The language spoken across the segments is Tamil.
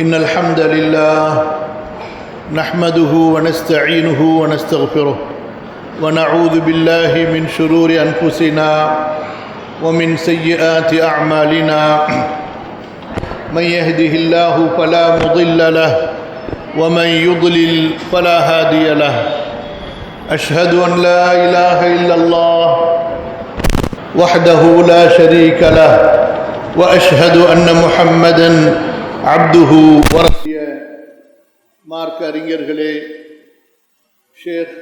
إن الحمد لله نحمده ونستعينه ونستغفره ونعوذ بالله من شرور أنفسنا ومن سيئات أعمالنا من يهده الله فلا مضل له ومن يضلل فلا هادي له أشهد أن لا إله إلا الله وحده لا شريك له وأشهد أن محمدا عبده ورسوله. மார்க்க அறிஞர்களே, ஷேக்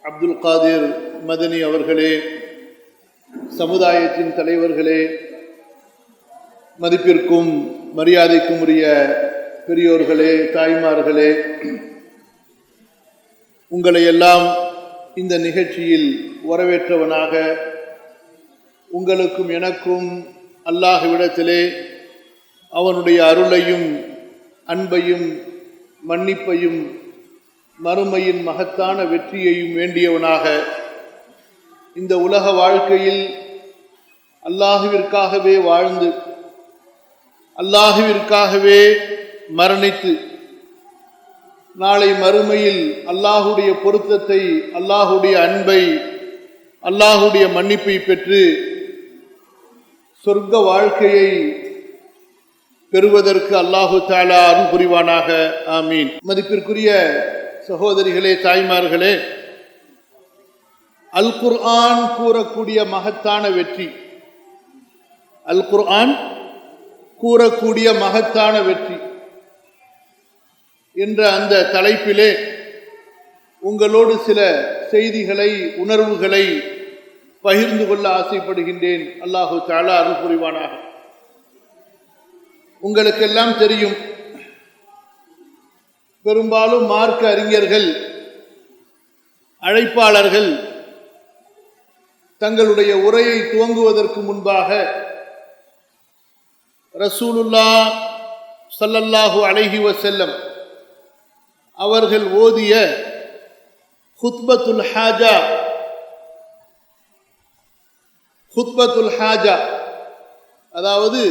அப்துல் காதிர் மதனி அவர்களே, சமுதாயத்தின் தலைவர்களே, மதிப்பிற்கும் மரியாதைக்கும் உரிய பெரியோர்களே, தாய்மார்களே, உங்களை எல்லாம் இந்த நிகழ்ச்சியில் வரவேற்றவனாக உங்களுக்கும் எனக்கும் அல்லாஹ்விடத்திலே அவனுடைய அருளையும் அன்பையும் மன்னிப்பையும் மறுமையின் மகத்தான வெற்றியையும் வேண்டியவனாக இந்த உலக வாழ்க்கையில் அல்லாஹ்விற்காகவே வாழ்ந்து அல்லாஹ்விற்காகவே மரணித்து நாளை மறுமையில் அல்லாஹுடைய பொருத்தத்தை, அல்லாஹுடைய அன்பை, அல்லாஹுடைய மன்னிப்பை பெற்று சொர்க்க வாழ்க்கையை பெறுவதற்கு அல்லாஹு தஆலா அருள் புரிவானாக. ஆமீன். மதிப்பிற்குரிய சகோதரிகளே, தாய்மார்களே, அல் குர்ஆன் கூறக்கூடிய மகத்தான வெற்றி, அல் குர்ஆன் கூறக்கூடிய மகத்தான வெற்றி என்ற அந்த தலைப்பிலே உங்களோடு சில செய்திகளை, உணர்வுகளை பகிர்ந்து கொள்ள ஆசைப்படுகின்றேன். அல்லாஹு தஆலா அருள் புரிவானாக. உங்களுக்கெல்லாம் தெரியும், பெரும்பாலும் மார்க்க அறிஞர்கள், அழைப்பாளர்கள் தங்களுடைய உரையை துவங்குவதற்கு முன்பாக ரசூலுல்லாஹ் ஸல்லல்லாஹு அலைஹி வஸல்லம் அவர்கள் ஓதிய குத்பத்துல் ஹாஜா, குத்பத்துல் ஹாஜா அதாவது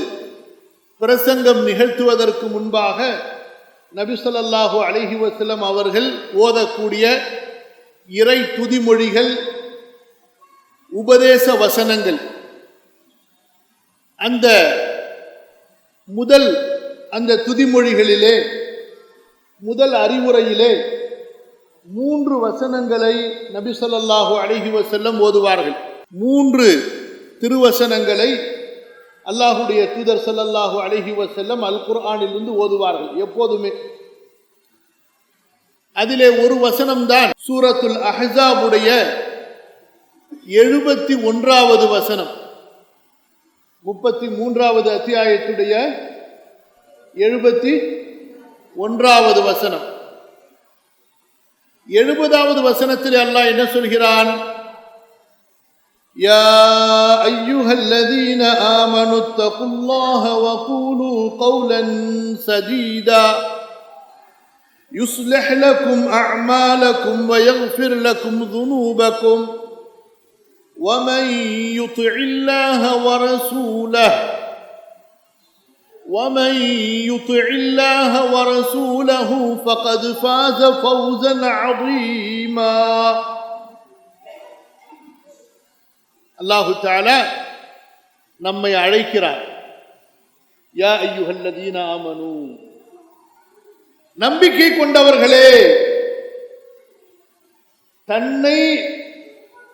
பிரசங்கம் நிகழ்த்துவதற்கு முன்பாக நபி ஸல்லல்லாஹு அலைஹி வஸல்லம் அவர்கள் ஓதக்கூடிய இறை துதிமொழிகள், உபதேச வசனங்கள், அந்த முதல் அந்த துதிமொழிகளிலே, முதல் அறிவுரையிலே 3 வசனங்களை நபி ஸல்லல்லாஹு அலைஹி வஸல்லம் ஓதுவார்கள். 3 திருவசனங்களை அல்லாஹுடைய தூதர் ஸல்லல்லாஹு அலைஹி வஸல்லம் அல் குர்ஆனிலிருந்து ஓதுவார்கள் எப்போதுமே. அதிலே ஒரு வசனம்தான் சூரத்துல் அஹ்ஸாபுடைய 71வது வசனம், 33வது அத்தியாயத்துடைய 71வது வசனம். 70வது வசனத்தில் அல்லாஹ் என்ன சொல்கிறான்? يا أيها الذين آمنوا اتقوا الله وقولوا قولا سديدا يصلح لكم أعمالكم ويغفر لكم ذنوبكم ومن يطع الله ورسوله فقد فاز فوزا عظيما. அல்லாஹு தஆலா நம்மை அழைக்கிறார். யா அய்யுஹல்லதீன ஆமனூ, நம்பிக்கை கொண்டவர்களே, தன்னை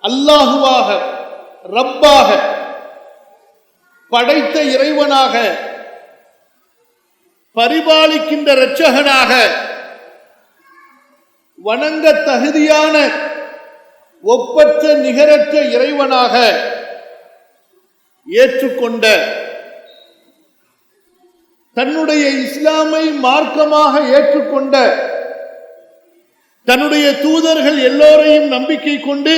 அல்லாஹுவாக, ரப்பாக, படைத்த இறைவனாக, பரிபாலிக்கின்ற இரட்சகனாக, வணங்க தகுதியான ஒப்பற்ற நிகரற்ற இறைவனாக ஏற்றுக்கொண்ட, தன்னுடைய இஸ்லாமை மார்க்கமாக ஏற்றுக்கொண்ட, தன்னுடைய தூதர்கள் எல்லோரையும் நம்பிக்கை கொண்டு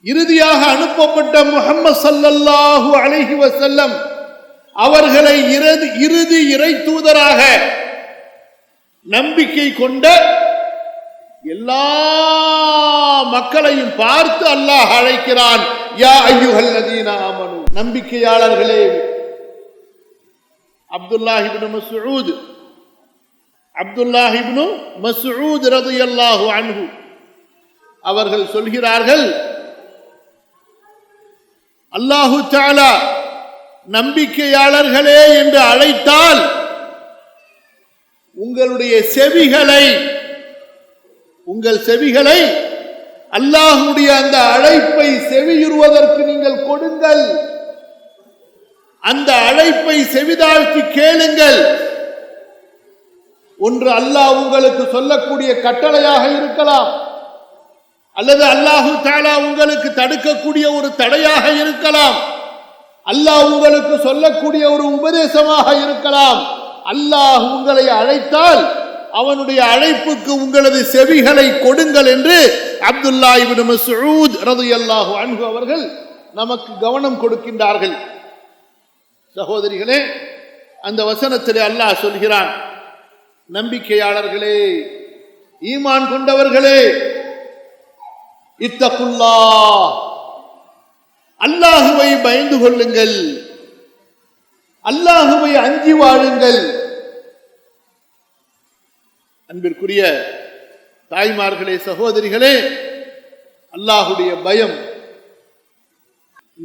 இறுதியாக அனுப்பப்பட்ட முஹம்மது ஸல்லல்லாஹு அலைஹி வஸல்லம் அவர்களை இறுதி இறை தூதராக நம்பிக்கை கொண்ட எல்லா மக்களையும் பார்த்து அல்லாஹ் அழைக்கிறான். யா அய்யுஹல்லதீன ஆமனு, நம்பிக்கையாளர்களே, அப்துல்லாஹ் இப்னு மஸ்ஊத் ரலியல்லாஹு அன்ஹு அவர்கள் சொல்கிறார்கள், அல்லாஹு தஆலா நம்பிக்கையாளர்களே என்று அழைத்தால் உங்கள் செவிகளை அல்லாஹ்வுடைய அந்த அழைப்பை செவியுறுவதற்கு நீங்கள் கொடுங்கள். அந்த அழைப்பை செவிதாழ்த்தி கேளுங்கள். ஒன்று அல்லாஹ் உங்களுக்கு சொல்லக்கூடிய கட்டளையாக இருக்கலாம், அல்லது அல்லாஹு தஆலா உங்களுக்கு தடுக்கக்கூடிய ஒரு தடையாக இருக்கலாம், அல்லாஹ் உங்களுக்கு சொல்லக்கூடிய ஒரு உபதேசமாக இருக்கலாம். அல்லாஹ் உங்களை அழைத்தால் அவனுடைய அழைப்புக்கு உங்களது செவிகளை கொடுங்கள் என்று அப்துல்லாஹ் இப்னு மஸ்ஊத் ரலியல்லாஹு அன்ஹு அவர்கள் நமக்கு கவனம் கொடுக்கின்றார்கள். சகோதரிகளே, அந்த வசனத்திலே அல்லாஹ் சொல்கிறான், நம்பிக்கையாளர்களே, ஈமான் கொண்டவர்களே, இத்தகுல்லாஹ், அல்லாஹுவை பயந்து கொள்ளுங்கள், அல்லாஹுவை அஞ்சி வாழுங்கள். அன்பிற்குரிய தாய்மார்களே, சகோதரிகளே, அல்லாஹுடைய பயம்,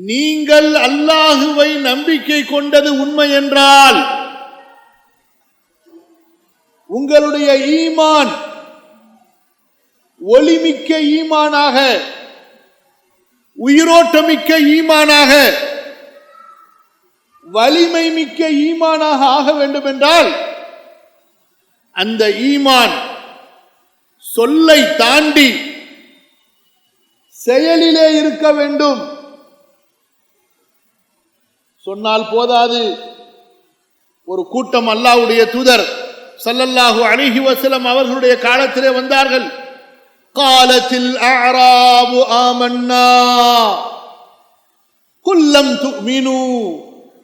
நீங்கள் அல்லாஹுவை நம்பிக்கை கொண்டது உண்மை என்றால் உங்களுடைய ஈமான் ஒளிமிக்க ஈமானாக, உயிரோட்டமிக்க ஈமானாக, வலிமை மிக்க ஈமானாக ஆக வேண்டும் என்றால் அந்த ஈமான் சொல்லை தாண்டி செயலிலே இருக்க வேண்டும். சொன்னால் போதாது. ஒரு கூட்டம் அல்லாஹ்வுடைய தூதர் ஸல்லல்லாஹு அலைஹி வஸல்லம் அவர்களுடைய காலத்திலே வந்தார்கள். காலத்தில் அஅராபு ஆமன்னா குல் லம் துமினு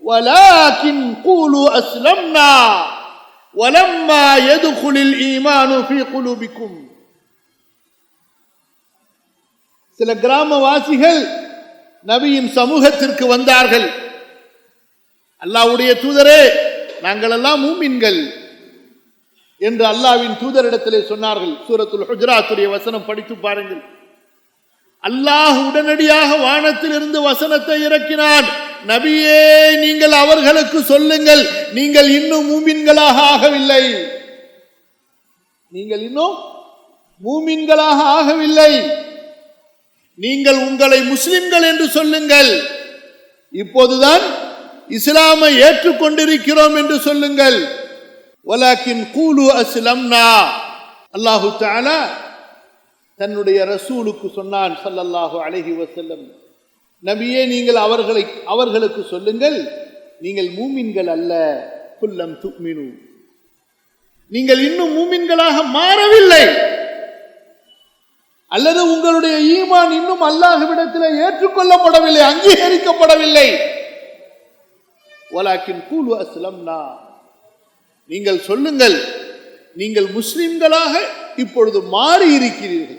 வலாக்கின் கூலு அஸ்லம்னா வலம்மா யதுகுலில் ஈமானு ஃபீ குலூபிக்கும். சில கிராமவாசிகள் நபியின் சமூகத்திற்கு வந்தார்கள். அல்லாஹ்வுடைய தூதரே, நாங்கள் எல்லாம் மூமின்கள் என்று அல்லாஹ்வின் தூதரிடத்திலே சொன்னார்கள். சூரத்துல் ஹுஜராத்துடைய வசனம் படித்து பாருங்கள். அல்லாஹ் உடனடியாக வானத்திலிருந்து வசனத்தை இறக்கினான். நபியே, நீங்கள் அவர்களுக்கு சொல்லுங்கள், நீங்கள் இன்னும் மூமின்களாக ஆகவில்லை, நீங்கள் இன்னும் மூமின்களாக ஆகவில்லை, நீங்கள் உங்களை முஸ்லிம்கள் என்று சொல்லுங்கள், இப்போதுதான் இஸ்லாமை ஏற்றுக்கொண்டிருக்கிறோம் என்று சொல்லுங்கள். வலாக்கின் கூலு அஸ்லம்னா. அல்லாஹு தஆலா தன்னுடைய ரசூலுக்கு சொன்னான் ஸல்லல்லாஹு அலைஹி வஸல்லம், நபியே, நீங்கள் அவர்களுக்கு சொல்லுங்கள், நீங்கள் மூமின்கள் அல்ல, குல்லம் துமினு, நீங்கள் இன்னும் மூமின்களாக மாறவில்லை, அல்லது உங்களுடைய ஈமான் இன்னும் அல்லாஹ்விடத்திலே ஏற்றுக்கொள்ளப்படவில்லை, அங்கீகரிக்கப்படவில்லை. வலாக்கின் கூலு அஸ்லம்னா, நீங்கள் சொல்லுங்கள், நீங்கள் முஸ்லிம்களாக இப்பொழுது மாறி இருக்கிறீர்கள்,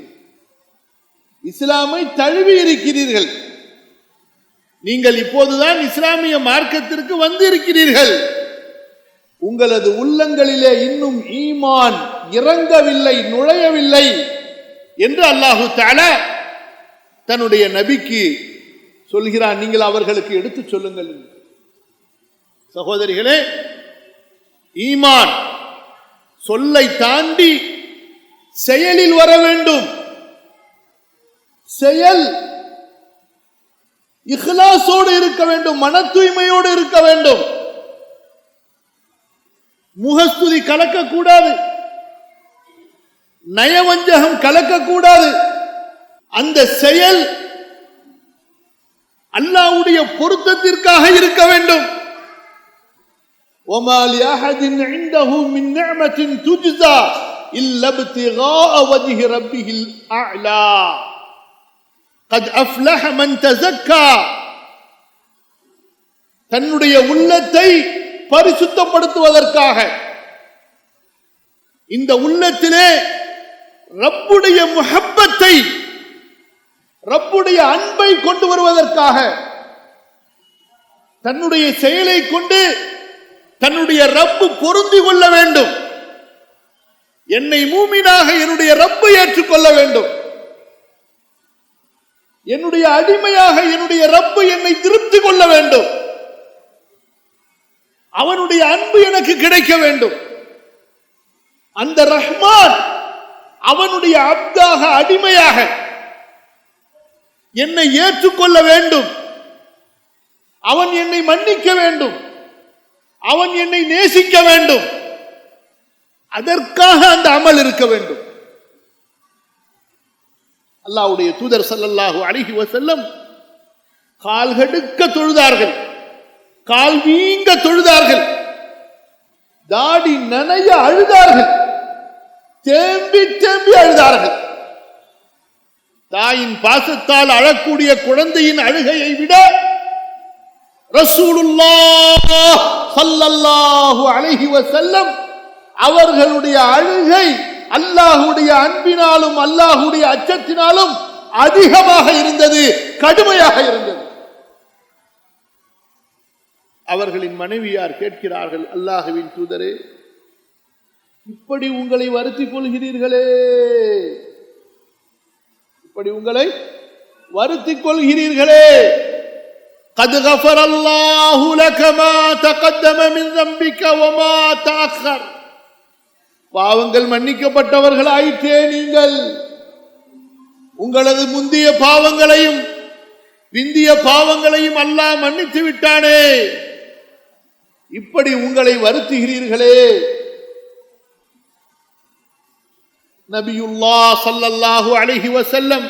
இஸ்லாமை தழுவி இருக்கிறீர்கள், நீங்கள் இப்போதுதான் இஸ்லாமிய மார்க்கத்திற்கு வந்திருக்கிறீர்கள், உங்களது உள்ளங்களிலே இன்னும் ஈமான் இறங்கவில்லை, நுழையவில்லை என்று அல்லாஹு தஆலா தன்னுடைய நபிக்கு சொல்கிறான். நீங்கள் அவர்களுக்கு எடுத்து சொல்லுங்கள். சகோதரிகளே, ஈமான் சொல்லை தாண்டி செயலில் வர வேண்டும். செயல் இஹ்லாஸோடு இருக்க வேண்டும், மன தூய்மையோடு இருக்க வேண்டும். முகஸ்துதி கலக்கக்கூடாது, நயவஞ்சகம் கலக்கக்கூடாது. அந்த செயல் அல்லாஹ்வுடைய பொருத்தத்திற்காக இருக்க வேண்டும். وَمَا لِأَحَدٍ عِندَهُ مِنْ نِعْمَةٍ تُجْزَى إِلَّا ابْتِغَاءَ وَجْهِ رَبِّهِ الْأَعْلَى قَدْ أَفْلَحَ مَنْ تَزَكَّى. தன்னுடைய உள்ளத்தை பரிசுத்தப்படுத்துவதற்காக, இந்த உள்ளத்திலே ரப்புடைய முஹப்பத்தை, ரப்புடைய அன்பை கொண்டு வருவதற்காக, தன்னுடைய செயலை கொண்டு தன்னுடைய ரப்பு பொருந்தி கொள்ள வேண்டும். என்னை மூமினாக என்னுடைய ரப்பு ஏற்றுக்கொள்ள வேண்டும். என்னுடைய அடிமையாக என்னுடைய ரப்பு என்னை திருப்தி கொள்ள வேண்டும். அவனுடைய அன்பு எனக்கு கிடைக்க வேண்டும். அந்த ரஹ்மான் அவனுடைய அப்தாக அடிமையாக என்னை ஏற்றுக்கொள்ள வேண்டும். அவன் என்னை மன்னிக்க வேண்டும். அவன் என்னை நேசிக்க வேண்டும். அதற்காக அந்த அமல் இருக்க வேண்டும். அல்லாஹ்வுடைய தூதர் ஸல்லல்லாஹு அலைஹி வஸல்லம் கால்கடுக்க தொழுதார்கள், கால் வீங்க தொழுதார்கள், தாடி நனைய அழுதார்கள், தேம்பி தேம்பி அழுதார்கள். தாயின் பாசத்தால் அழக்கூடிய குழந்தையின் அழுகையை விட ரசூலுல்லாஹ் ஸல்லல்லாஹு அலைஹி வஸல்லம் அவர்களுடைய அழுகை அல்லாஹ்வுடைய அன்பினாலும் அல்லாஹ்வுடைய அச்சத்தினாலும் அதிகமாக இருந்தது, கடுமையாக இருந்தது. அவர்களின் மனைவியார் கேட்கிறார்கள், அல்லாஹ்வின் தூதரே, இப்படி உங்களை வருத்திக் கொள்கிறீர்களே, இப்படி உங்களை வருத்திக் கொள்கிறீர்களே, قد غفر الله لك ما تقدم من ذنبك وما تأخر. பாவங்கள் மன்னிக்கப்பட்டவர்கள் ஆயிற்றே நீங்கள், உங்களது முந்திய பாவங்களையும் பிந்திய பாவங்களையும் அல்லாஹ் மன்னித்து விட்டானே, இப்படி உங்களை வருத்துகிறீர்களே. நபியுல்லாஹ் ஸல்லல்லாஹு அலைஹி வஸல்லம்,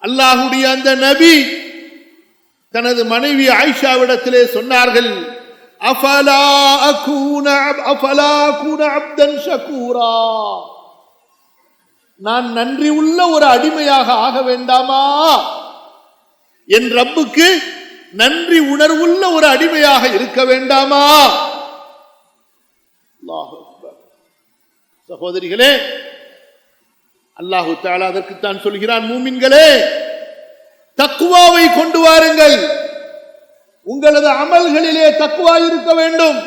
அல்லாஹ்வுடைய அந்த நபி தனது மனைவி ஆயிஷாவிடத்திலே சொன்னார்கள், அஃபலா அகூன அப்தன் ஷகூரா, நான் நன்றி உள்ள ஒரு அடிமையாக ஆக வேண்டாமா? என் ரப்புக்கு நன்றி உணர்வுள்ள ஒரு அடிமையாக இருக்க வேண்டாமா? அல்லாஹு அக்பர். சகோதரிகளே, அல்லாஹு தஆலா அதற்குத்தான் சொல்கிறான், மூமின்களே, தக்வாவை கொண்டு வாருங்கள். உங்களது அமல்களிலே தக்வா இருக்க வேண்டும்.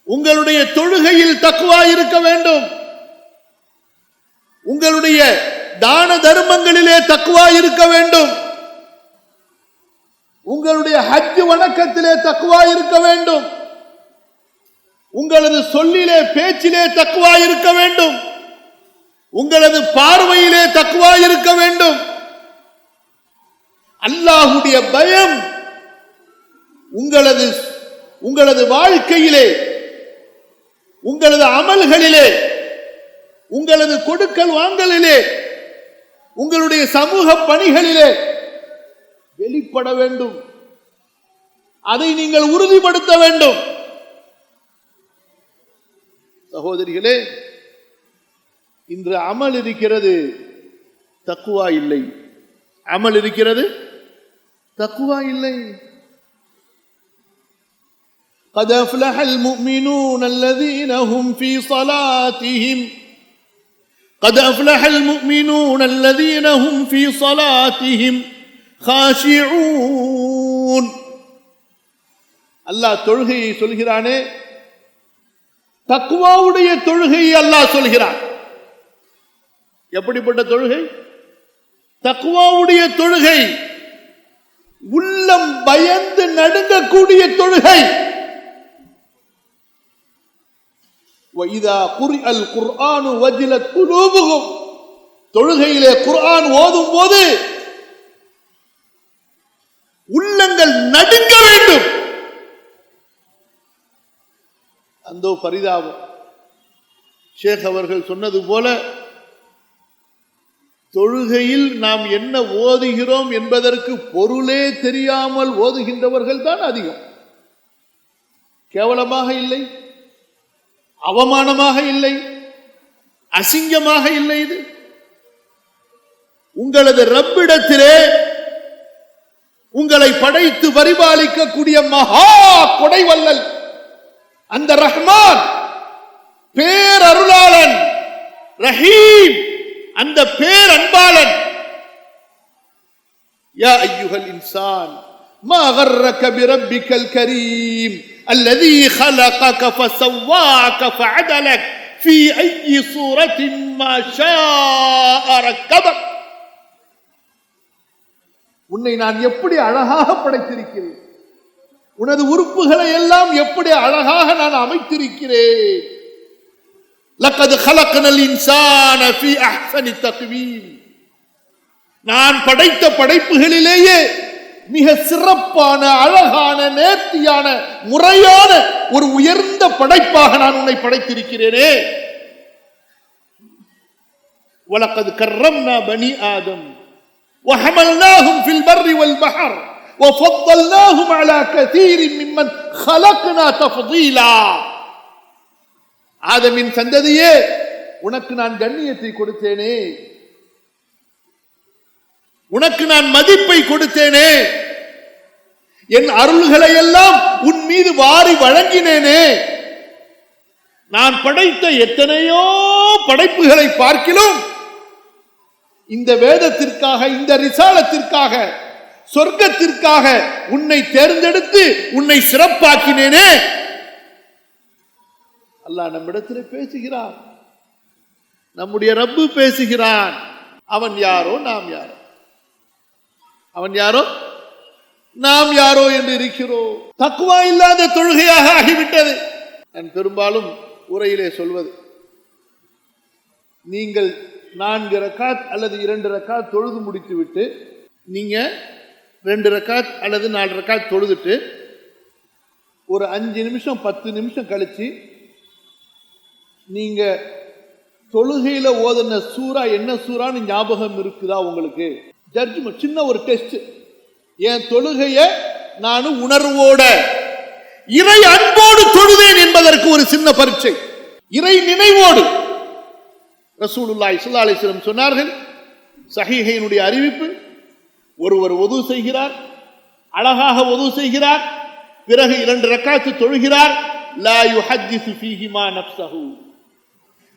உங்களுடைய தொழுகையில் தக்வா இருக்க வேண்டும். உங்களுடைய தான தர்மங்களிலே தக்வா இருக்க வேண்டும். உங்களுடைய ஹஜ் வணக்கத்திலே தக்வா இருக்க வேண்டும். உங்களது சொல்லிலே பேச்சிலே தக்வா இருக்க வேண்டும். உங்களது பார்வையிலே தக்வா இருக்க வேண்டும். அல்லாஹ்வுடைய பயம் உங்களது வாழ்க்கையிலே, உங்களது அமல்களிலே, உங்களது கொடுக்கல் வாங்கலிலே, உங்களுடைய சமூக பணிகளிலே வெளிப்பட வேண்டும். அதை நீங்கள் உறுதிப்படுத்த வேண்டும். சகோதரிகளே, இன்று அமல் இருக்கிறது, தக்வா இல்லை. அமல் இருக்கிறது, தக்வா இல்லை. قد أفلح المؤمنون الذين هم في صلاتهم قد أفلح المؤمنون الذين هم في صلاتهم خاشعون. அல்லாஹ் தொழுகையை சொல்கிறானே, தக்வாவுடைய தொழுகையை அல்லாஹ் சொல்கிறான். எப்படிப்பட்ட தொழுகை? தக்வாவுடைய தொழுகை, உள்ளம் பயந்து நடுங்கக்கூடிய தொழுகை. وَإِذَا قُرِئَ الْقُرْآنُ وَجِلَتْ قُلُوبُهُمْ. தொழுகையிலே குர்ஆன் ஓதும் போது உள்ளங்கள் நடுங்க வேண்டும். அந்தோ பரிதாபம். ஷேக் அவர்கள் சொன்னது போல, தொழுகையில் நாம் என்ன ஓதுகிறோம் என்பதற்கு பொருளே தெரியாமல் ஓதுகின்றவர்கள் தான் அதிகம். கேவலமாக இல்லை, அவமானமாக இல்லை, அசிங்கமாக இல்லை. இது உங்களது ரப்பிடத்திலே உங்களை படைத்து பரிபாலிக்கக்கூடிய மகா கொடைவல்லல் அந்த ரஹ்மான், பேரருளாளன், ரஹீம், அந்த பேரன்பாளன். யா அய்யுஹல் இன்சான் மா கர்ரக பிரப்பிக்கல் கரீம் அல்லதீ خلقك فسواك فعدلك في أي صورة ما شاء ركبك. உன்னை நான் எப்படி அழகாக படைத்திருக்கிறேன், உனது உறுப்புகளை எல்லாம் எப்படி அழகாக நான் அமைத்திருக்கிறேன். லகத் خلقنا الإنسان في أحسن تقويم. நான் படைத்த படைப்புகளிலேயே மிக சிறப்பான, அழகான, நேர்த்தியான, முறையான ஒரு உயர்ந்த படைப்பாக நான் உன்னை படைத்திருக்கிறேனே. وَلَقَدْ كَرَّمْنَا بَنِي آدَمَ وَحَمَلْنَاهُمْ فِي الْبَرِّ وَالْبَحْرِ وَفَضَّلْنَاهُمْ عَلَى كَثِيرٍ مِّمَّنْ خَلَقْنَا تَفْضِيلًا. ஆதமின் சந்ததியே, உனக்கு நான் கண்ணியத்தை கொடுத்தேனே, உனக்கு நான் மதிப்பை கொடுத்தேனே, என் அருள்களை எல்லாம் உன் மீது வாரி வழங்கினேனே. நான் படைத்த எத்தனையோ படைப்புகளை பார்க்கிலும் இந்த வேதத்திற்காக, இந்த ரிசாலத்திற்காக, சொர்க்கத்திற்காக உன்னை தேர்ந்தெடுத்து உன்னை சிறப்பாக்கினேனே. அல்லாஹ் நம்மிடத்தில் பேசுகிறான், நம்முடைய ரப்பு பேசுகிறான். அவன் யாரோ நாம் யாரோ, அவன் யாரோ நாம் யாரோ என்று இருக்கிறோம். தக்வா இல்லாத தொழுகையாக ஆகிவிட்டது. நான் பெரும்பாலும் உரையிலே சொல்வது, நீங்கள் 4 ரக்காத் அல்லது 2 ரக்காத் தொழுது முடித்து விட்டு, நீங்க 2 ரக்காத் அல்லது 4 ரக்காத் தொழுதுட்டு ஒரு 5 நிமிஷம் 10 நிமிஷம் கழிச்சு நீங்க தொழுகையில ஓதுன சூரா என்ன சூரான்னு ஞாபகம் இருக்குதா உங்களுக்கு? ஜட்ஜ்மெண்ட், சின்ன ஒரு டெஸ்ட். என் தொழுகைய நான் உணர்வோட, இறை அன்போடு தொழுதேன் என்பதற்கு ஒரு சின்ன பரீட்சை. இறை நினைவோடு. ரசூலுல்லாஹி ஸல்லல்லாஹு அலைஹி வஸல்லம் சொன்னார்கள், ஸஹீஹைனுடைய அறிவிப்பு, ஒருவர் வுது செய்கிறார், அழகாக வுது செய்கிறார், பிறகு 2 ரக்காத்து தொழுகிறார், லா யுஹத்திஸு ஃபீஹிமா நஃப்ஸஹு,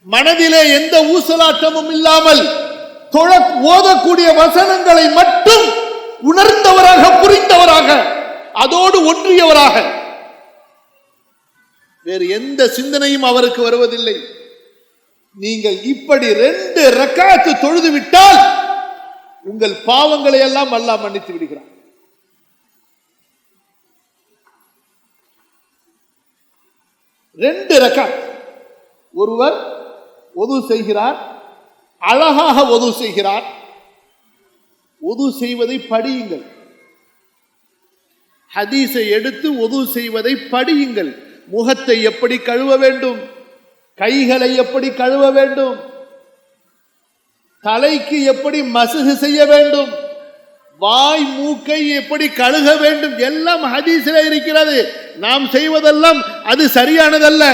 மனதிலே எந்த ஊசலாட்டமும் இல்லாமல் ஓதக்கூடிய வசனங்களை மட்டும் உணர்ந்தவராக, புரிந்தவராக, அதோடு ஒன்றியவராக, வேறு எந்த சிந்தனையும் அவருக்கு வருவதில்லை. நீங்கள் இப்படி 2 ரக்காத்து தொழுது விட்டால் உங்கள் பாவங்களை எல்லாம் அல்லாஹ் மன்னித்து விடுகிறார். 2 ரக்காத். ஒருவர் வுது செய்கிறார், அழகாக வுது செய்கிறார். வுது செய்வதை படியுங்கள், ஹதீஸை எடுத்து வுது செய்வதை படியுங்கள். முகத்தை எப்படி கழுவ வேண்டும், கைகளை எப்படி கழுவ வேண்டும், தலைக்கு எப்படி மசுகு செய்ய வேண்டும், வாய் மூக்கை எப்படி கழுக வேண்டும், எல்லாம் ஹதீஸில் இருக்கிறது. நாம் செய்வதெல்லாம் அது சரியானதல்ல.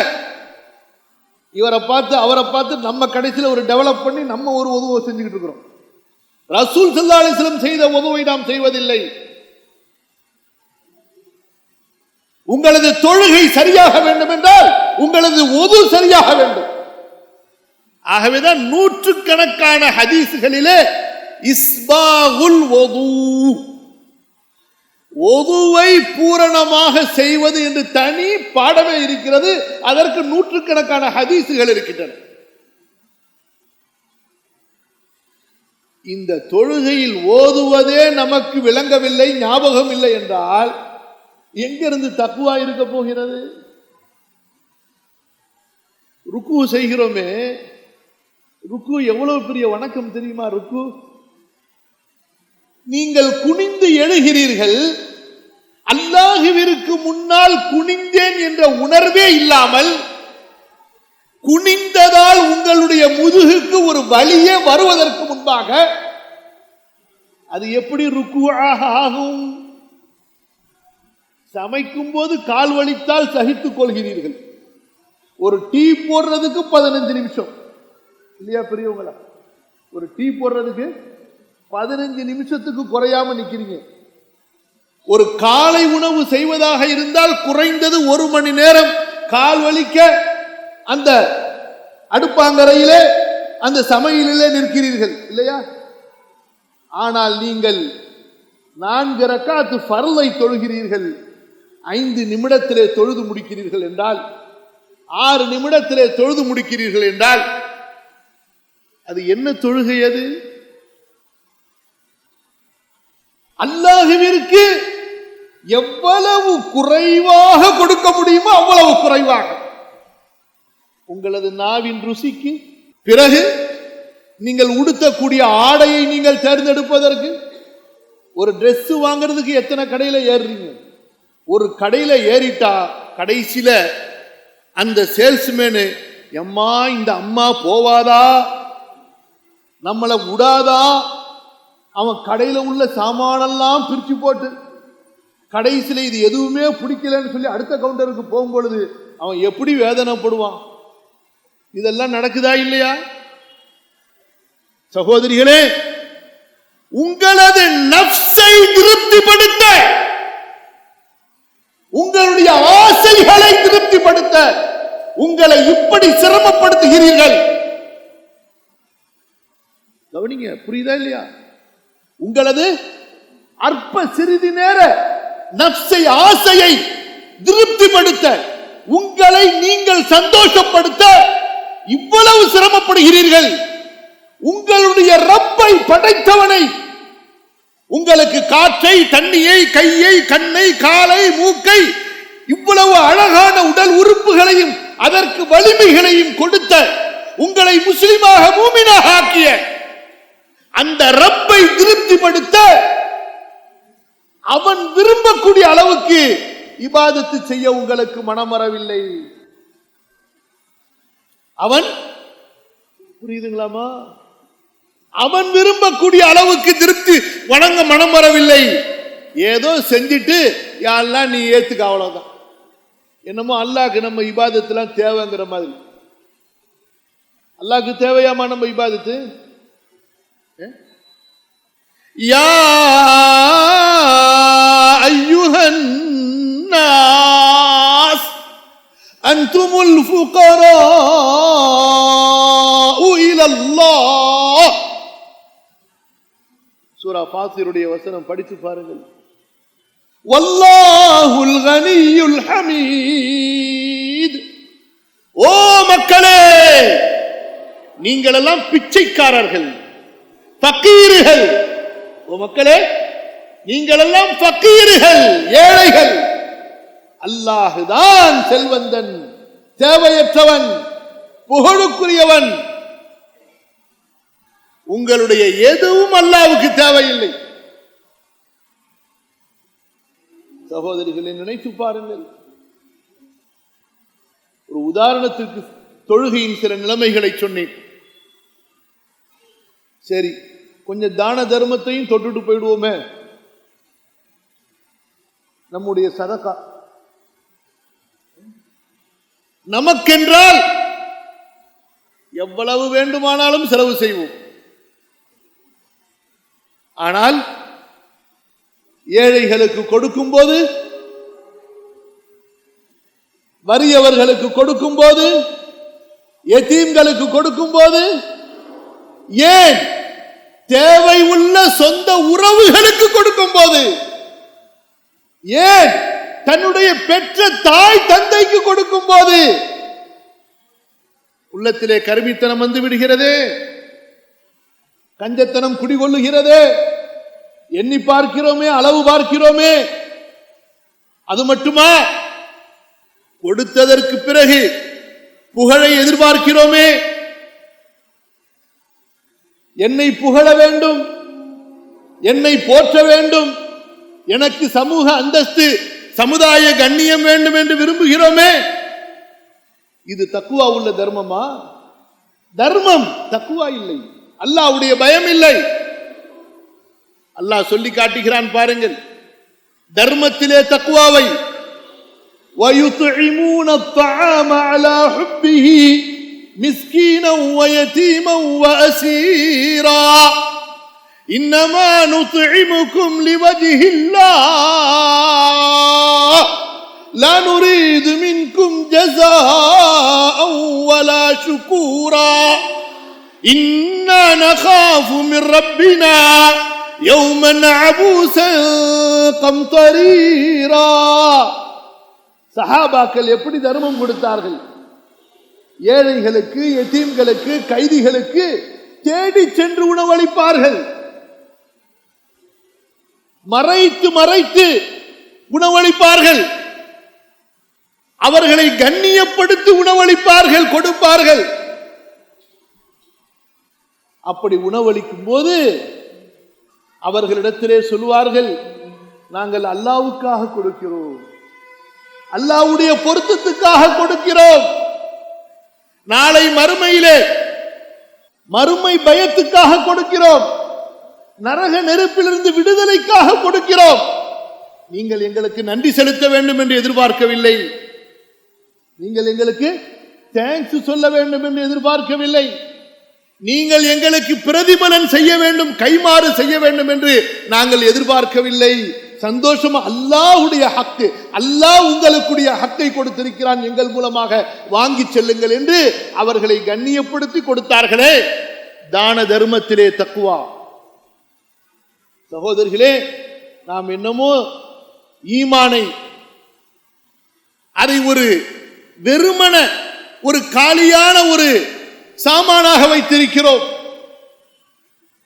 இவரை பார்த்து அவரை பார்த்து நம்ம கடைசியில் ஒரு டெவலப் பண்ணி நம்ம ஒரு உதவை செஞ்சுக்கிட்டு இருக்கிறோம். ரசூல் ஸல்லல்லாஹு அலைஹி வஸல்லம் செய்த உதவை நாம் செய்வதில்லை. உங்களது தொழுகை சரியாக வேண்டும் என்றால் உங்களது உது சரியாக வேண்டும். ஆகவேதான் நூற்றுக்கணக்கான ஹதீஸ்களிலே இஸ்பாகுல் வுது, வுதுவை பூரணமாக செய்வது என்று தனி பாடமே இருக்கிறது. அதற்கு நூற்றுக்கணக்கான ஹதீஸ்கள் இருக்கின்றன. இந்த தொழுகையில் ஓதுவதே நமக்கு விளங்கவில்லை, ஞாபகம் இல்லை என்றால் எங்கிருந்து தக்வா இருக்க போகிறது? ருக்கு செய்கிறோமே, ருக்கு எவ்வளவு பெரிய வணக்கம் தெரியுமா? ருக்கு, நீங்கள் குனிந்து எழுகிறீர்கள், அல்லாஹ்விற்கு முன்னால் குனிந்தேன் என்ற உணர்வே இல்லாமல் குனிந்ததால் உங்களுடைய முதுகுக்கு ஒரு வலியே வருவதற்கு முன்பாக அது எப்படி ருக்குஆக ஆகும்? சமைக்கும் போது கால் வலித்தால் சகித்துக் கொள்கிறீர்கள். ஒரு டீ போடுறதுக்கு 15 நிமிஷம் இல்லையா பெரியவங்களா? ஒரு டீ போடுறதுக்கு 15 நிமிஷத்துக்கு குறையாம நிக்கிறீங்க. ஒரு காலை உணவு செய்வதாக இருந்தால் குறைந்தது 1 மணி நேரம் கால் வலிக்க அந்த அடுப்பாங்கரையிலே அந்த சமையலிலே நிற்கிறீர்கள் இல்லையா? ஆனால் நீங்கள் 4 ரக்காத்து ஃபர்லை தொழுகிறீர்கள், 5 நிமிடத்திலே தொழுது முடிக்கிறீர்கள் என்றால், 6 நிமிடத்திலே தொழுது முடிக்கிறீர்கள் என்றால் அது என்ன தொழுகை? அது அல்லாஹ்விற்கு எவ்வளவு குறைவாக கொடுக்க முடியுமோ அவ்வளவு குறைவாக. உங்களது நாவின் ருசிக்கு பிறகு நீங்கள் உடுத்தக்கூடிய ஆடையை நீங்கள் தேர்ந்தெடுப்பதற்கு, ஒரு Dress வாங்கிறதுக்கு எத்தனை கடையில ஏறுறீங்க? ஒரு கடையில ஏறிட்டா கடைசியில அந்த சேல்ஸ்மேனு, எம்மா இந்த அம்மா போவாதா, நம்மளை விடாதா, அவன் கடையில உள்ள சாமானெல்லாம் பிரிச்சு போட்டு கடைசியில இது எதுவுமே பிடிக்கலன்னு சொல்லி அடுத்த கவுண்டருக்கு போகும்பொழுது அவன் எப்படி வேதனைப்படுவான்? இதெல்லாம் நடக்குதா இல்லையா? சகோதரிகளே, உங்களது நஃப்ஸை திருப்திப்படுத்த, உங்களுடைய ஆசைகளை திருப்திப்படுத்த உங்களை இப்படி சிரமப்படுத்துகிறீர்கள். கவனிங்க, புரியுதா இல்லையா? உங்களது அற்ப சிறிது நேர நஃப்ஸை, ஆசையை திருப்திப்படுத்த, உங்களை நீங்கள் சந்தோஷப்படுத்த இவ்வளவு சிரமப்படுகிறீர்கள். உங்களுடைய ரப்பை படைத்தவனை, உங்களுக்கு காற்றை, தண்ணியை, கையை, கண்ணை, காலை, மூக்கை, இவ்வளவு அழகான உடல் உறுப்புகளையும் அதற்கு வலிமைகளையும் கொடுத்த, உங்களை முஸ்லிமாக, மூமினாக ஆக்கிய அந்த ரப்பை திருப்திப்படுத்த அவன் விரும்பக்கூடிய அளவுக்கு இபாதத்து செய்ய உங்களுக்கு மனம் வரவில்லை. அவன், புரியுதுங்களாமா? அவன் விரும்பக்கூடிய அளவுக்கு திருப்தி வணங்க மனம் வரவில்லை. ஏதோ செஞ்சிட்டு யாரெல்லாம் நீ ஏத்துக்க, அவ்வளவுதான். என்னமோ அல்லாஹ்க்கு நம்ம இபாதத்துலாம் தேவைங்கிற மாதிரி. அல்லாஹ்க்கு தேவையாமா நம்ம இபாதத்து? யா அய்யுஹன் நாஸ் அன்துமுல் ஃபுகராஉ இலல்லாஹ். சூரா ஃபாத்திருடைய வசனம் படித்து பாருங்கள். வல்லாஹுல் கனியுல் ஹமீத். ஓ மக்களே, நீங்கள் எல்லாம் பிச்சைக்காரர்கள், ஃபக்கீர்கள். ஓ மக்களே, நீங்கள் எல்லாம் ஃபக்கீர்கள், ஏழைகள். அல்லாஹ் தான் செல்வந்தன், தேவையற்றவன், புகழுக்குரியவன். உங்களுடைய எதுவும் அல்லாஹ்வுக்கு தேவையில்லை. சகோதரிகளை நினைத்து பாருங்கள். ஒரு உதாரணத்திற்கு தொழுகையின் சில நிலைமைகளை சொன்னேன். சரி, கொஞ்சம் தான தர்மத்தையும் தொட்டுட்டு போயிடுவோமே. நம்முடைய சதகா நமக்கென்றால் எவ்வளவு வேண்டுமானாலும் செலவு செய்வோம். ஆனால் ஏழைகளுக்கு கொடுக்கும் போது, வறியவர்களுக்கு கொடுக்கும் போது, யதீம்களுக்கு கொடுக்கும் போது, ஏன் தேவை உள்ள சொந்த உறவுகளுக்கு கொடுக்கும் போது, ஏன் தன்னுடைய பெற்ற தாய் தந்தைக்கு கொடுக்கும் போது உள்ளத்திலே கருமித்தனம் வந்து விடுகிறது, கஞ்சத்தனம் குடிகொள்ளுகிறது. எண்ணி பார்க்கிறோமே, அளவு பார்க்கிறோமே. அது மட்டுமா, கொடுத்ததற்கு பிறகு புகழை எதிர்பார்க்கிறோமே. என்னை புகழ வேண்டும், என்னை போற்ற வேண்டும், எனக்கு சமூக அந்தஸ்து, சமுதாய கண்ணியம் வேண்டும் என்று விரும்புகிறோமே. இது தக்குவா உள்ள தர்மமா? தர்மம் தக்குவா இல்லை, அல்லாஹ்வுடைய பயம் இல்லை. அல்லாஹ் சொல்லி காட்டுகிறான் பாருங்கள் தர்மத்திலே தக்குவாவை. وَيُطْعِمُونَ الطَّعَامَ عَلَى حُبِّهِ مِسْكِينًا وَيَتِيمًا وَأَسِيرًا إِنَّمَا نُطْعِمُكُمْ لِوَجْهِ اللَّهِ لَا نُرِيدُ مِنكُمْ جَزَاءً وَلَا شُكُورًا إِنَّا نَخَافُ مِنْ رَبِّنَا யௌமன் அபூஸன் கம்தரீரா. சஹாபாக்கள் எப்படி தர்மம் கொடுத்தார்கள்? ஏழைகளுக்கு, யதீம்களுக்கு, கைதிகளுக்கு தேடி சென்று உணவளிப்பார்கள். மறைத்து மறைத்து உணவளிப்பார்கள். அவர்களை கண்ணியப்படுத்தி உணவளிப்பார்கள், கொடுப்பார்கள். அப்படி உணவளிக்கும் போது அவர்களிடத்திலே சொல்வார்கள், நாங்கள் அல்லாஹ்வுக்காக கொடுக்கிறோம், அல்லாஹ்வுடைய பொருத்தத்துக்காக கொடுக்கிறோம், நாளை மறுமையிலே மறுமை பயத்துக்காக கொடுக்கிறோம், நரக நெருப்பிலிருந்து விடுதலைக்காக கொடுக்கிறோம். நீங்கள் எங்களுக்கு நன்றி செலுத்த வேண்டும் என்று எதிர்பார்க்கவில்லை, நீங்கள் எங்களுக்கு தேங்க்ஸ் சொல்ல வேண்டும் என்று எதிர்பார்க்கவில்லை, நீங்கள் எங்களுக்கு பிரதிபலன் செய்ய வேண்டும், கைமாறு செய்ய வேண்டும் என்று நாங்கள் எதிர்பார்க்கவில்லை. சந்தோஷமா அல்லாஹ்வுடைய ஹக்கு, அல்லாஹ் உங்களுடைய ஹக்கை கொடுத்திருக்கிறான், எங்கள் மூலமாக வாங்கி செல்லுங்கள் என்று அவர்களை கண்ணியப்படுத்தி கொடுத்தார்களே. தான தர்மத்திலே தக்வா. சகோதரர்களே, நாம் என்னமோ ஈமானை அதை ஒரு வெறுமன ஒரு காலியான ஒரு சாமானாக வைத்திருக்கிறோம்.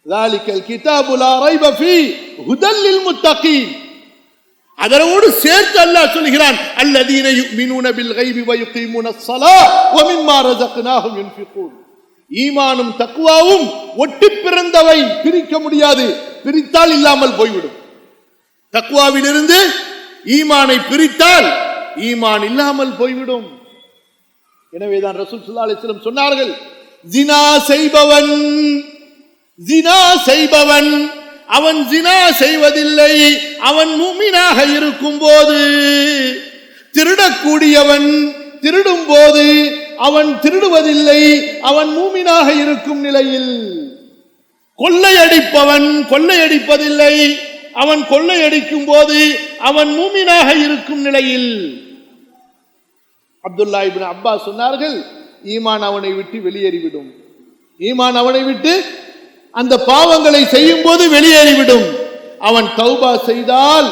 ذَلِكَ الْكِتَابُ لَا رَيْبَ فِيهِ هُدًى لِّلْمُتَّقِينَ. அதனோடு சேர்த்து அல்லாஹ் சொல்கிறான், الَّذِينَ يُؤْمِنُونَ بِالْغَيْبِ وَيُقِيمُونَ الصَّلَاةَ وَمِمَّا رَزَقْنَاهُمْ يُنْفِقُونَ. ஈமானும் தக்வாவும் ஒட்டி பிறந்தவை, பிரிக்க முடியாது, பிரித்தால் இல்லாமல் போய்விடும். தக்வாவிலிருந்து ஈமானை பிரித்தால் ஈமான் இல்லாமல் போய்விடும். எனவேதான் ரசூல் ஸல்லல்லாஹு அலைஹி வஸல்லம் சொன்னார்கள், ஜினா செய்பவன் அவன் ஜினா செய்வதில்லை, அவன் முஃமினாக இருக்கும் போது. திருடக்கூடியவன் திருடும் போது அவன் திருடுவதில்லை, அவன் முஃமினாக இருக்கும் நிலையில். கொள்ளையடிப்பவன் கொள்ளையடிப்பதில்லை, அவன் கொள்ளையடிக்கும் போது அவன் முஃமினாக இருக்கும் நிலையில். அப்துல்லா இப்னு அப்பாஸ் சொன்னார்கள், ஈமான் அவனை விட்டு வெளியேறிவிடும், ஈமான் அவனை விட்டு அந்த பாவங்களை செய்யும் போது வெளியேறிவிடும். அவன் தௌபா செய்தால்,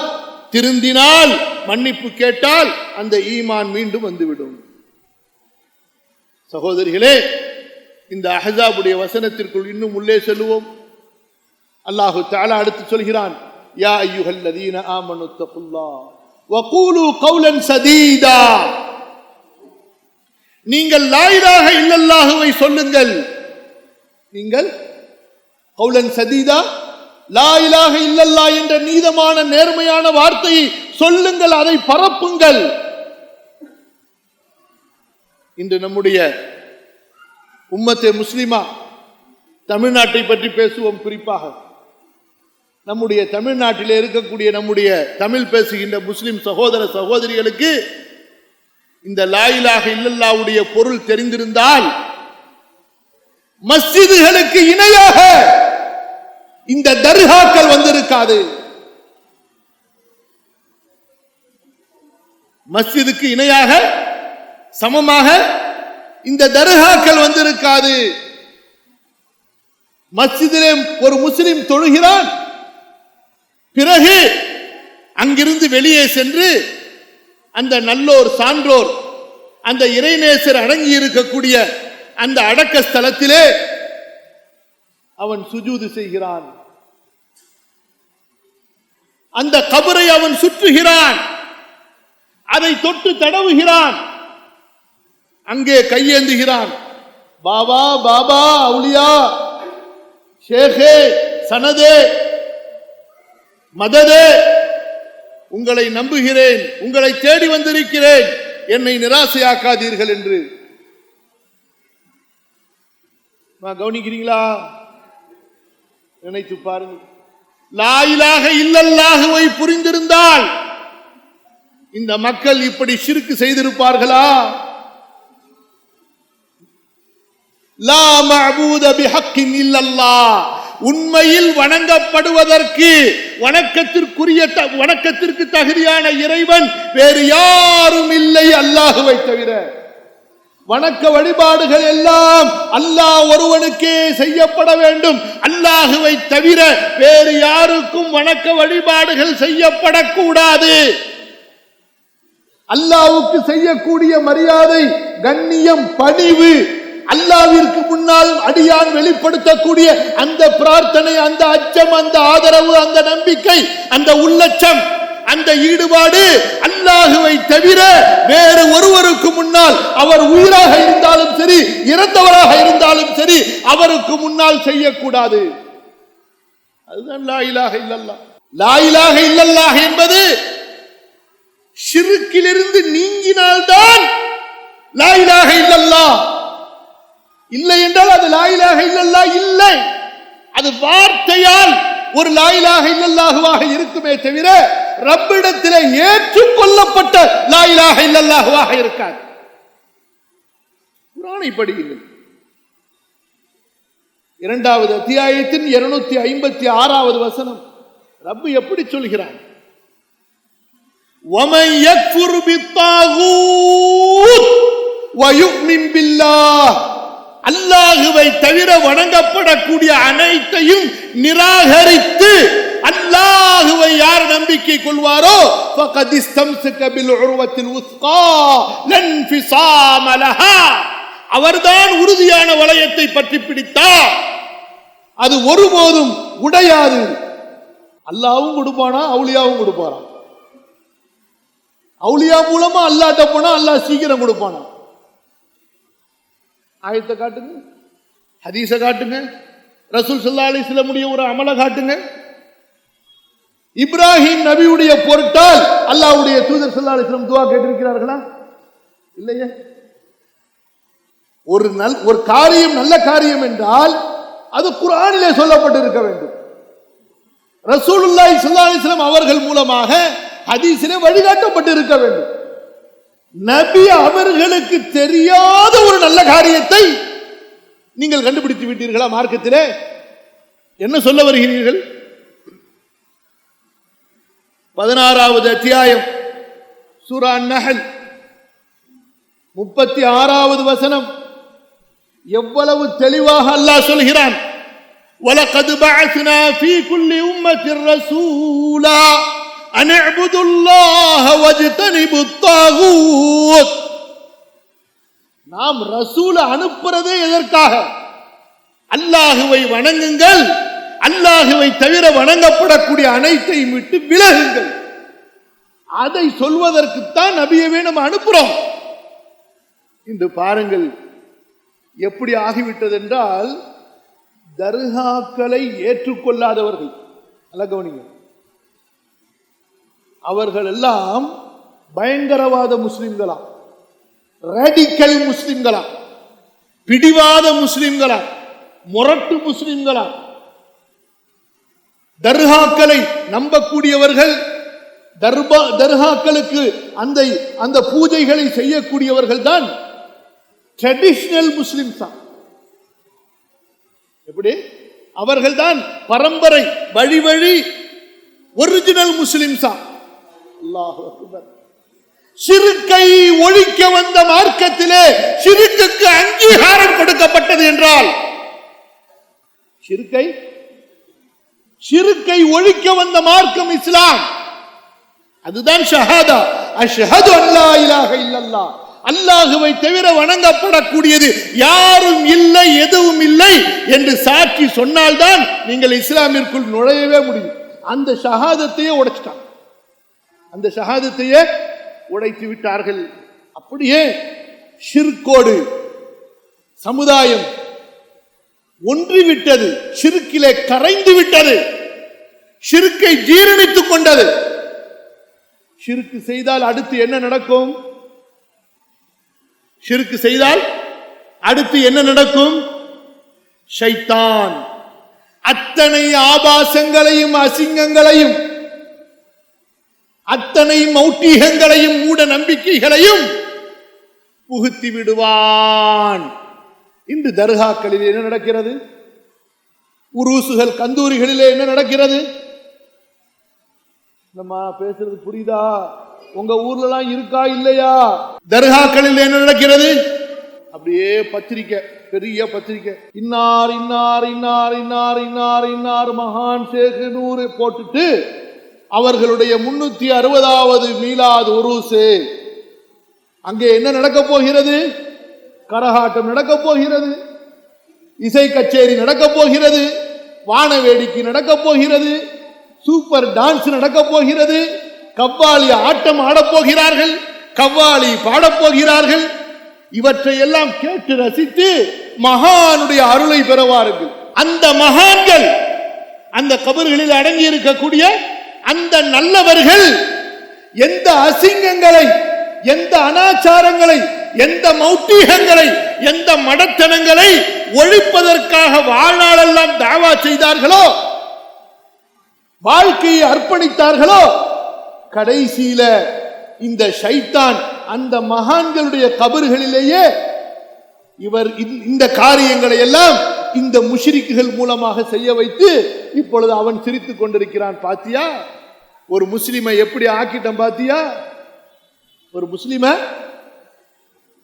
திருந்தினால், மன்னிப்பு கேட்டால் அந்த ஈமான் மீண்டும் வந்துவிடும். சகோதரிகளே, இந்த அஹ்ஸாபுடைய வசனத்திற்குள் இன்னும் உள்ளே செல்வோம். அல்லாஹு தஆலா அடுத்து சொல்கிறான், யா அய்யுஹல்லதீன ஆமனு தகுல்லாஹ் வகூலு கௌலன் சதீதா. நீங்கள் லா இலாஹ இல்லல்லாஹுவை சொல்லுங்கள். நீங்கள் கௌலன் சதீதா, லா இலாஹ இல்லல்லாஹ் என்ற நீதமான நேர்மையான வார்த்தையை சொல்லுங்கள், அதை பரப்புங்கள். இன்று நம்முடைய உம்மத்தே முஸ்லிமா தமிழ்நாட்டை பற்றி பேசுவோம். குறிப்பாக நம்முடைய தமிழ்நாட்டில் இருக்கக்கூடிய நம்முடைய தமிழ் பேசுகின்ற முஸ்லிம் சகோதர சகோதரிகளுக்கு இந்த லா இலாஹ இல்லல்லாஹ்வுடைய பொருள் தெரிந்திருந்தால், மஸ்ஜிதுகளுக்கு இணையாக இந்த தர்காக்கள் வந்திருக்காது. மஸ்ஜிதுக்கு இணையாக சமமாக இந்த தர்காக்கள் வந்திருக்காது. மஸ்ஜிதிலே ஒரு முஸ்லிம் தொழுகிறான், பிறகு அங்கிருந்து வெளியே சென்று அந்த நல்லோர் சான்றோர் அந்த இறைநேசர் அடங்கி இருக்கக்கூடிய அந்த அடக்க ஸ்தலத்திலே அவன் சுஜூது செய்கிறான். அந்த கபரை அவன் சுற்றுகிறான், அதை தொட்டு தடவுகிறான், அங்கே கையேந்துகிறான். பாபா பாபா, அவுலியா, ஷேகே, சனதே, மததே, உங்களை நம்புகிறேன், உங்களை தேடி வந்திருக்கிறேன், என்னை நிராசையாக்காதீர்கள் என்று. கவனிக்கிறீங்களா? நினைத்து பாருங்கள். லா இலாஹ இல்லல்லாஹுவை புரிந்திருந்தால் இந்த மக்கள் இப்படி ஷிர்க் செய்திருப்பார்களா? லா மஅபூத பிஹக்கின் இல்லல்லாஹ், உண்மையில் வணங்கப்படுவதற்கு வணக்கத்திற்கு தகுதியான இறைவன் வேறு யாரும் இல்லை அல்லாஹுவை தவிர. வணக்க வழிபாடுகள் எல்லாம் அல்லாஹ் ஒருவனுக்கே செய்யப்பட வேண்டும். அல்லாஹுவை தவிர வேறு யாருக்கும் வணக்க வழிபாடுகள் செய்யப்படக்கூடாது. அல்லாஹ்வுக்கு செய்யக்கூடிய மரியாதை, கண்ணியம், பணிவு, அல்லாஹ்விற்கு முன்னால் அடியான் வெளிப்படுத்தக்கூடிய அந்த பிரார்த்தனை, அந்த அச்சம், அந்த ஆதரவு, அந்த நம்பிக்கை, அந்த உள்ளச்சம், அந்த ஈடுபாடு அல்லாஹுவை தவிர வேறு ஒருவருக்கு முன்னால், அவர் உயிராக இருந்தாலும் சரி, இறந்தவராக இருந்தாலும் சரி, அவருக்கு முன்னால் செய்யக்கூடாது. அதுதான் லா இலாஹ இல்லல்லாஹ். லா இலாஹ இல்லல்லாஹ் என்பது ஷிர்கிலிருந்து நீங்கினால்தான் லா இலாஹ இல்லல்லாஹ். இல்லை என்றால் அது லா இலாஹ இல்லல்லாஹ் இல்லை. அது வார்த்தையால் ஒரு லா இலாஹ இல்லல்லாஹுவாக இருக்குமே தவிர ரப்பிடத்திலே ஏற்றுக்கொள்ளப்பட்ட லா இலாஹ இல்லல்லாஹுவாக இருக்காது. குர்ஆனை படியுங்கள். 2வது அத்தியாயத்தின் 256வது வசனம் ரப்பு எப்படி சொல்கிறான்? وَمَنْ يَكْفُرْ بِالطَّاغُوتِ وَيُؤْمِنْ بِاللَّهِ, அல்லாஹுவை தவிர வணங்கப்படக்கூடிய அனைத்தையும் நிராகரித்து அல்லாஹுவை யார் நம்பிக்கை கொள்வாரோ فَقَدِ اسْتَمْسَكَ بِالْعُرْوَةِ الْوُثْقَى لَا انْفِصَامَ لَهَا, அவர்தான் உறுதியான வளையத்தை பற்றி பிடித்தார், அது ஒருபோதும் உடையாது. அல்லாஹ்வும் கொடுப்பானா, அவுலியாவும் கொடுப்பானா? அவுலியா மூலமா அல்லாஹ்ட்ட போனா அல்லாஹ் சீக்கிரம் கொடுப்பானா? ஆயத்தை காட்டுங்க, ஹதீஸை காட்டுங்க, ரசூல் ஸல்லல்லாஹு அலைஹி வஸல்லம் உடைய ஒரு அமலை காட்டுங்க. இப்ராஹிம் நபியுடைய பொருட்டால் அல்லாஹ்வுடைய தூதர் ஸல்லல்லாஹு அலைஹி வஸல்லம் துஆ கேட்டிருக்கிறார்களா? இல்லையே. ஒரு காரியம் நல்ல காரியம் என்றால் அது குர்ஆனிலே சொல்லப்பட்டிருக்க வேண்டும். ரசூலுல்லாஹி ஸல்லல்லாஹு அலைஹி வஸல்லம் அவர்கள் மூலமாக ஹதீஸிலே வழிகாட்டப்பட்டு இருக்க வேண்டும். நபி அவர்களுக்கு தெரியாத ஒரு நல்ல காரியத்தை நீங்கள் கண்டுபிடித்து விட்டீர்களா? மார்க்கத்திலே என்ன சொல்ல வருகிறீர்கள்? 16வது அத்தியாயம் சூரா அன்-நஹல் 36வது வசனம் எவ்வளவு தெளிவாக அல்லாஹ் சொல்கிறான். وَلَقَدْ بَعَثْنَا فِي كُلِّ أُمَّةٍ رَسُولًا أَنِ اعْبُدُوا اللَّهَ وَاجْتَنِبُوا الطَّاغُوتَ. நாம் ரசூல அனுப்புறதே எதற்காக? அல்லாஹுவை வணங்குங்கள், அல்லாஹுவை தவிர வணங்கப்படக்கூடிய அனைத்தையும் விட்டு விலகுங்கள். அதை சொல்வதற்குத்தான் நபியவே நம்ம அனுப்புறோம். இன்று பாருங்கள் எப்படி ஆகிவிட்டது என்றால், தர்காக்களை ஏற்றுக்கொள்ளாதவர்கள், நல்ல கவனிங்க, அவர்கள் எல்லாம் பயங்கரவாத முஸ்லிம்களா, ரேடிக்கல் முஸ்லிம்களா, பிடிவாத முஸ்லிம்களா, முரட்டு முஸ்லிம்களா? தர்காக்களை நம்பக்கூடியவர்கள், தர்காக்களுக்கு அந்த பூஜைகளை செய்யக்கூடியவர்கள் தான் ட்ரெடிஷனல் முஸ்லிம்ஸ். எப்படி? அவர்கள் தான் பரம்பரை வழி வழி ஒரிஜினல் முஸ்லிம்ஸா? அல்லாஹு அக்பர். ஷிர்கை ஒழிக்க வந்த மார்க்கத்திலே ஷிர்க்குக்கு அங்கீகாரம் கொடுக்கப்பட்டது என்றால், ஷிர்கை ஒழிக்க வந்த மார்க்கம் இஸ்லாம். அதுதான் ஷஹாதா, அஷ்ஹது அல்லா இலாஹ இல்லல்லாஹ், அல்லாஹுவை தவிர வணங்கப்படக்கூடியது யாரும் இல்லை, எதுவும் இல்லை என்று சாட்சி சொன்னால்தான் நீங்கள் இஸ்லாமிற்குள் நுழையவே முடியும். அந்த ஷஹாதத்தையே உடைச்சிட்டாங்க, அந்த ஷஹாதத்தையே உடைத்து விட்டார்கள். அப்படியே ஷிர்கோடு சமுதாயம் ஒன்றிவிட்டது, ஷிர்கிலே கரைந்து விட்டது, ஷிர்கை ஜீரணித்துக் கொண்டது. ஷிர்கு செய்தால் அடுத்து என்ன நடக்கும்? ஷிர்கு செய்தால் அடுத்து என்ன நடக்கும்? ஷைத்தான் அத்தனை ஆபாசங்களையும் அசிங்கங்களையும் அத்தனை மௌட்டிகங்களையும் மூட நம்பிக்கைகளையும் புகுத்தி விடுவான். இன்று தர்காக்களில் என்ன நடக்கிறது? உருசுகள் கந்தூரிகளிலே என்ன நடக்கிறது? நம்ம பேசுறது புரியுதா? உங்க ஊர்ல எல்லாம் இருக்கா இல்லையா? தர்காக்களில் என்ன நடக்கிறது? அப்படியே பத்திரிக்கை, பெரிய பத்திரிக்கை, இன்னார் இன்னார் இன்னார் இன்னார் இன்னார் இன்னார் மகான் ஷேக் நூறு போட்டுட்டு அவர்களுடைய 360வது மீலாது உருசு. அங்கே என்ன நடக்க போகிறது? கரகாட்டம் நடக்க போகிறது, இசை கச்சேரி நடக்க போகிறது, வான வேடிக்கை நடக்க போகிறது, சூப்பர் டான்ஸ் நடக்க போகிறது, கவ்வாலி ஆட்டம் ஆடப்போகிறார்கள், கவ்வாலி பாடப்போகிறார்கள். இவற்றை எல்லாம் கேட்டு ரசித்து மகானுடைய அருளை பெறுவார்கள். அந்த மகான்கள், அந்த கபர்களில் அடங்கி இருக்கக்கூடிய அந்த நல்லவர்கள் எந்த அசிங்கங்களை, எந்த அனாச்சாரங்களை, எந்த மௌட்டீகங்களை, எந்த மடத்தனங்களை ஒழிப்பதற்காக வாழ்நாளெல்லாம் தாவா செய்தார்களோ, வாழ்க்கையை அர்ப்பணித்தார்களோ, கடைசியில இந்த ஷைத்தான் அந்த மகான்களுடைய கபர்களிலேயே இவர் இந்த காரியங்களை எல்லாம் இந்த முஷ்ரிக்குகள் மூலமாக செய்ய வைத்து இப்பொழுது அவன் சிரித்துக் கொண்டிருக்கிறான். பாத்தியா, ஒரு முஸ்லிமை எப்படி ஆக்கிட்டான் பாத்தியா? ஒரு முஸ்லிம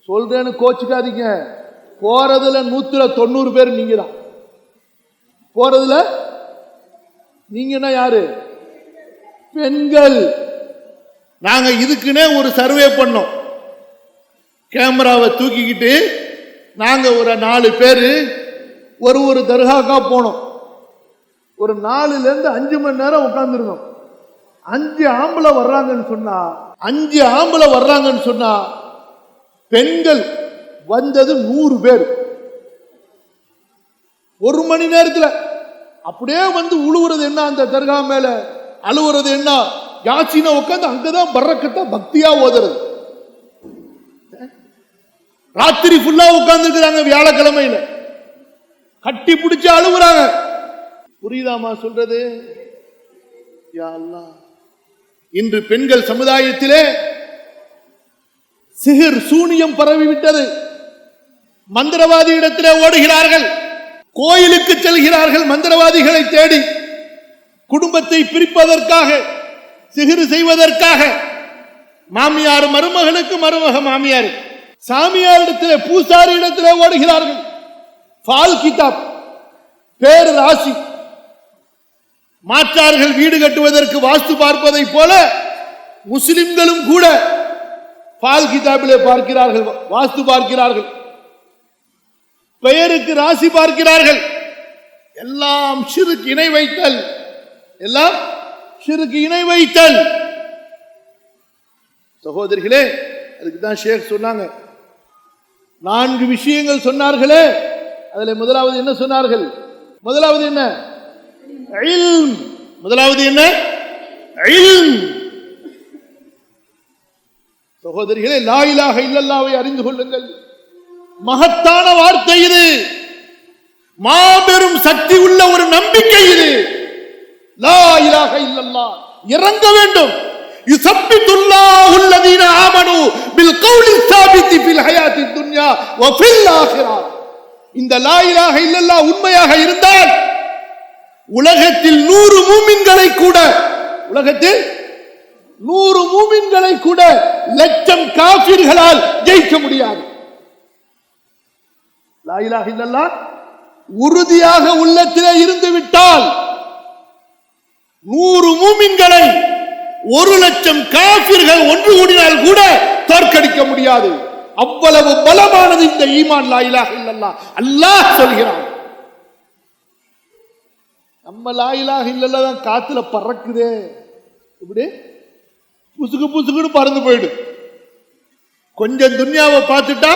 சொல்றேன்னு கோச்சுக்காதீங்க, போறதுல 190 பேர் நீங்க தான். போறதுல நீங்கன்னா யாரு? பெண்கள். நாங்க இதுக்குன்னே ஒரு சர்வே பண்ணோம். கேமராவை தூக்கிக்கிட்டு நாங்க ஒரு 4 பேர் ஒரு தர்காக்கா போனோம். ஒரு 4ல இருந்து 5 மணி நேரம் உட்கார்ந்துருந்தோம். 5 ஆம்பளை வர்றாங்கன்னு சொன்னா, 5 ஆம்பளை வர்றாங்கன்னு சொன்னா பெண்கள் வந்தது 100 பேர். 1 மணி நேரத்தில் அப்படியே வந்து உழுவுறது என்ன, அந்த தர்கா மேல அழுவுறது என்ன, யாசின உட்காந்து அங்கதான் பறக்கத்தா பக்தியா ஓதுறது. ராத்திரி ஃபுல்லா உட்கார்ந்து இருக்கிறாங்க. வியாழக்கிழமையில கட்டி பிடிச்சு அழுகுறாங்க. புரியுதாமா சொல்றது? யா அல்லாஹ், இன்று பெண்கள் சமுதாயத்திலே சிஹிர் சூனியம் பரவிவிட்டது. மந்திரவாதி இடத்திலே ஓடுகிறார்கள், கோயிலுக்கு செல்கிறார்கள் மந்திரவாதிகளை தேடி, குடும்பத்தை பிரிப்பதற்காக, சிஹிர் செய்வதற்காக. மாமியார் மருமகனுக்கு, மருமக மாமியார், சாமியார் இடத்திலே, பூசாரி இடத்திலே ஓடுகிறார்கள். ஃபால் கிதாப், பேர் ராசி மாற்றார்கள். வீடு கட்டுவதற்கு வாஸ்து பார்ப்பதை போல முஸ்லிம்களும் கூட ஃபால் கிதாபிலே பார்க்கிறார்கள், வாஸ்து பார்க்கிறார்கள், பெயருக்கு ராசி பார்க்கிறார்கள். எல்லாம் ஷிர்க், இணை வைத்தல், எல்லாம் ஷிர்க், இணை வைத்தல். சகோதரிகளே, அதுக்கு தான் ஷேக் சொன்னாங்க, 4 விஷயங்கள் சொன்னார்களே, அதில் முதலாவது என்ன சொன்னார்கள்? முதலாவது என்ன? இல்ம். முதலாவது என்ன? இல்ம். சகோதரிகளே, லா இலாஹ இல்லல்லாஹ்வை அறிந்து கொள்ளுங்கள். மகத்தான வார்த்தை இது, மாபெரும் சக்தி உள்ள ஒரு நம்பிக்கை இது. லா இலாஹ இல்லல்லாஹ் இறங்க வேண்டும். யுஸப்பித்துல்லாஹு அல்லதீன ஆமனு பில் கௌலி ஸாபித்தி ஃபில் ஹயாத்தித் துன்யா வ ஃபில் ஆখিরাহ. இந்த லா இலாஹ இல்லல்லாஹ் உண்மையாக இருந்தால் உலகத்தில் 100 மூமின்களை கூட, உலகத்தில் 100 மூமின்களை கூட லட்சம் காஃபிர்களால் ஜெயிக்க முடியாது. லா இலாஹ இல்லல்லாஹ் உறுதியாக உள்ளத்திலே இருந்து விட்டால் 100 மூமின்களை 1,00,000 காஃபிர்கள் ஒன்று கூடினால் கூட தோற்கடிக்க முடியாது. அவ்வளவு பலமானது இந்த ஈமான், லா இலாஹ இல்லல்லாஹ். அல்லாஹ் சொல்கிறான், நம்ம லா இலாஹ இல்லல்லாஹ் தான் காத்துல பறக்குதே, இப்படி புசுக்கு புசுக்குன்னு பறந்து போயிடு. கொஞ்சம் துன்யாவை பார்த்துட்டா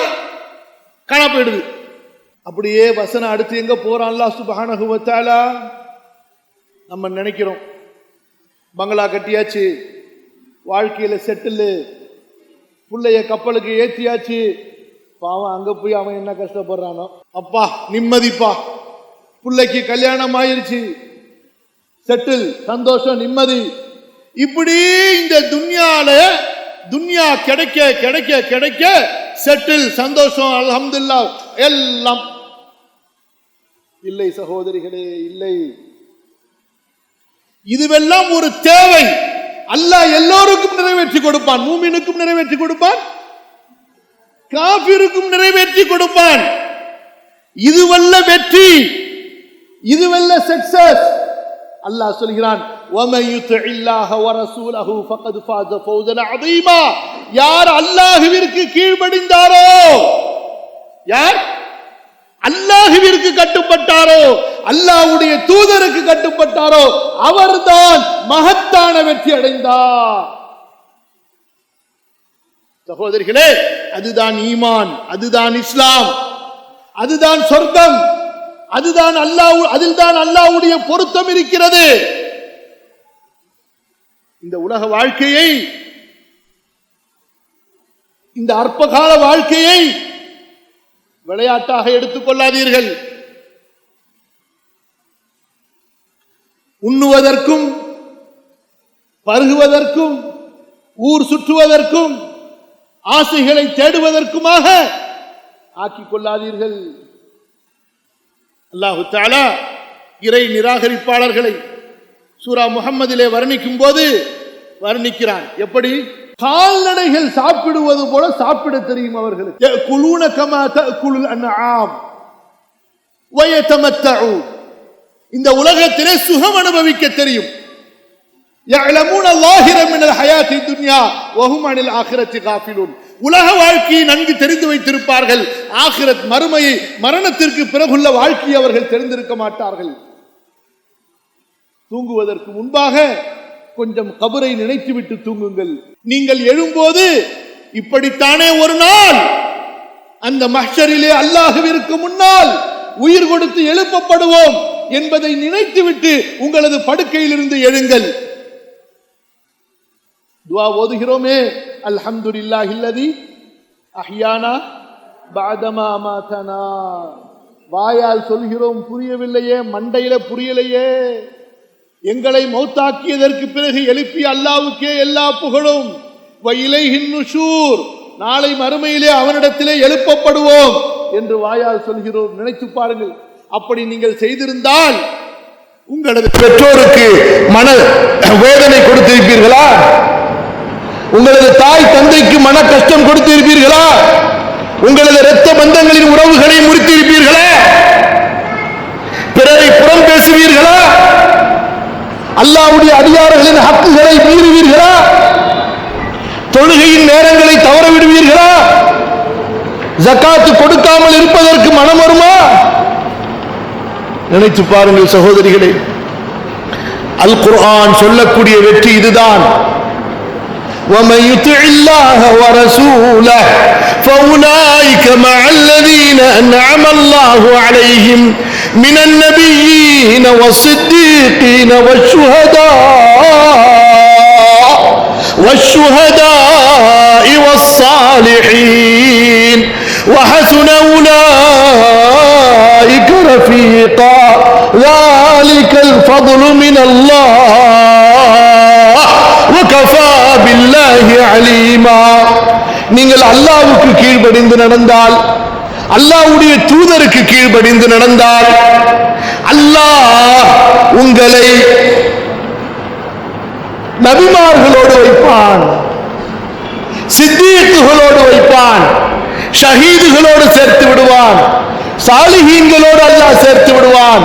காண போயிடுது. அப்படியே வசனம் அடுத்து எங்க போறான்? அல்லாஹ் சுப்ஹானஹு வ தஆலா, நம்ம நினைக்கிறோம் பங்களா கட்டியாச்சு, வாழ்க்கையில செட்டில், புள்ளைய கப்பலுக்கு ஏற்றியாச்சு, பாவம் அங்க போய் அவன் என்ன கஷ்டப்படுறானோ, அப்பா நிம்மதிப்பா, புள்ளைக்கு கல்யாணம் ஆயிருச்சு, செட்டில், சந்தோஷம், நிம்மதி. இப்படி இந்த துன்யால துன்யா கிடைக்க கிடைக்க கிடைக்க செட்டில், சந்தோஷம், அல்ஹம்துலில்லாஹ் எல்லாம் இல்லை. சகோதரிகளே, இல்லை. இதுவெல்லாம் ஒரு தேவை. அல்லாஹ் எல்லோருக்கும் நிறைவேற்றி கொடுப்பான், மூமினுக்கும் நிறைவேற்றி கொடுப்பான், காபிருக்கும் நிறைவேற்றி கொடுப்பான். இதுவல்ல வெற்றி, இதுவல்ல சக்சஸ். அல்லாஹ் சொல்கிறான், وَمَن يُطِعِ اللَّهَ وَرَسُولَهُ فَقَدْ فَازَ فَوْزًا عَظِيمًا. யார் அல்லாஹ்விற்கு கீழ்ப்படிந்தாரோ, யார் அல்லாஹ்விற்கு கட்டுப்பட்டாரோ, அல்லாஹ்வுடைய தூதருக்கு கட்டுப்பட்டாரோ, அவர்தான் மகத்தான வெற்றி அடைந்தார். சகோதரிகளே, அதுதான் ஈமான், அதுதான் இஸ்லாம், அதுதான் சொர்க்கம், அதுதான் அல்லாஹ், அதில்தான் அல்லாஹ்வுடைய பொருத்தம் இருக்கிறது. இந்த உலக வாழ்க்கையை, இந்த அற்பகால வாழ்க்கையை விளையாட்டாக எடுத்துக் கொள்ளாதீர்கள். உண்ணுவதற்கும் பருகுவதற்கும் ஊர் சுற்றுவதற்கும் ஆசைகளை தேடுவதற்குமாக ஆக்கிக் கொள்ளாதீர்கள். அல்லாஹு தஆலா இறை நிராகரிப்பாளர்களை சூரா முஹம்மதிலே வர்ணிக்கும் போது வர்ணிக்கிறான். எப்படி? கால்நடைகள் சாப்பிடுவது போல சாப்பிட தெரியும் அவர்களுக்கு. யகுலூன கமா தஅகுலுல் அன்ஆம் வயதமத்தஊன். இந்த உலகத்திலே சுகம் அனுபவிக்க தெரியும். يعلمون ظاهرا من الحياة الدنيا وهم عن الآخرة غافلون. உலக வாழ்க்கையை நன்கு தெரிந்து வைத்திருப்பார்கள், ஆகிரத் மறுமையை, மரணத்திற்கு பிறகுள்ள வாழ்க்கையை அவர்கள் தெரிந்திருக்க மாட்டார்கள். தூங்குவதற்கு முன்பாக கொஞ்சம் கபரை நினைத்துவிட்டு தூங்குங்கள். நீங்கள் எழும்போது இப்படித்தானே ஒரு நாள் அந்த மஹ்ஷரிலே அல்லாஹ்விற்கு முன்னால் உயிர் கொடுத்து எழுப்பப்படுவோம் என்பதை நினைத்துவிட்டு உங்களது படுக்கையிலிருந்து எழுங்கள். துஆ ஓதுகிறோமே, அல்ஹம்துலில்லாஹில்லதி அஹ்யானா பஅதமா அமாதனா. வாயால் சொல்கிறோம், புரியவில்லையே, மண்டையில புரியலையே. எங்களை மௌத்தாக்கியதற்கு பிறகு எழுப்பிய அல்லாஹ்வுக்கே எல்லா புகழும். வ இலைஹின் நுஷூர், நாளை மறுமையிலே அவனிடத்திலே எழுப்பப்படுவோம் என்று வாயால் சொல்கிறோம். நினைத்து பாருங்கள். அப்படி நீங்கள் செய்திருந்தால் உங்களது பெற்றோருக்கு மன வேதனை கொடுத்திருப்பீர்களா? உங்களது தாய் தந்தைக்கு மன கஷ்டம் கொடுத்திருப்பீர்களா? உங்களது இரத்த பந்தங்களின் உறவுகளை முறித்திருப்பீர்களா? பிறரை புறம் பேசுவீர்களா? அல்லாஹ்வுடைய அடியார்களின் ஹக்குகளை மீறுவீர்களா? தொழுகையின் நேரங்களை தவற விடுவீர்களா? ஜகாத்து கொடுக்காமல் இருப்பதற்கு மனம் வருமா? நினைத்து பாருங்கள் சகோதரிகளே. அல் குர்ஆன் சொல்லக்கூடிய வெற்றி இதுதான். وَمَن يُطِعِ اللَّهَ وَرَسُولَهُ فَأُولَٰئِكَ مَعَ الَّذِينَ أَنْعَمَ اللَّهُ عَلَيْهِمْ مِنَ النَّبِيِّينَ وَالصِّدِّيقِينَ وَالشُّهَدَاءِ وَالصَّالِحِينَ وَحَسُنَ أُولَٰئِكَ رَفِيقًا ذَلِكَ الْفَضْلُ مِنَ اللَّهِ وَكَفَى بِاللَّهِ عَلِيمًا. நீங்கள் அல்லாஹ்வுக்கு கீழ்ப்படிந்து நடந்தால், அல்லாஹ்வுடைய தூதருக்கு கீழ்ப்படிந்து நடந்தால், அல்லாஹ் உங்களை நபிமார்களோடு வைப்பான், சித்தீக்குகளோடு வைப்பான், ஷஹீதுகளோடு சேர்த்து விடுவான், சாலிஹீன்களோடு அல்லாஹ் சேர்த்து விடுவான்.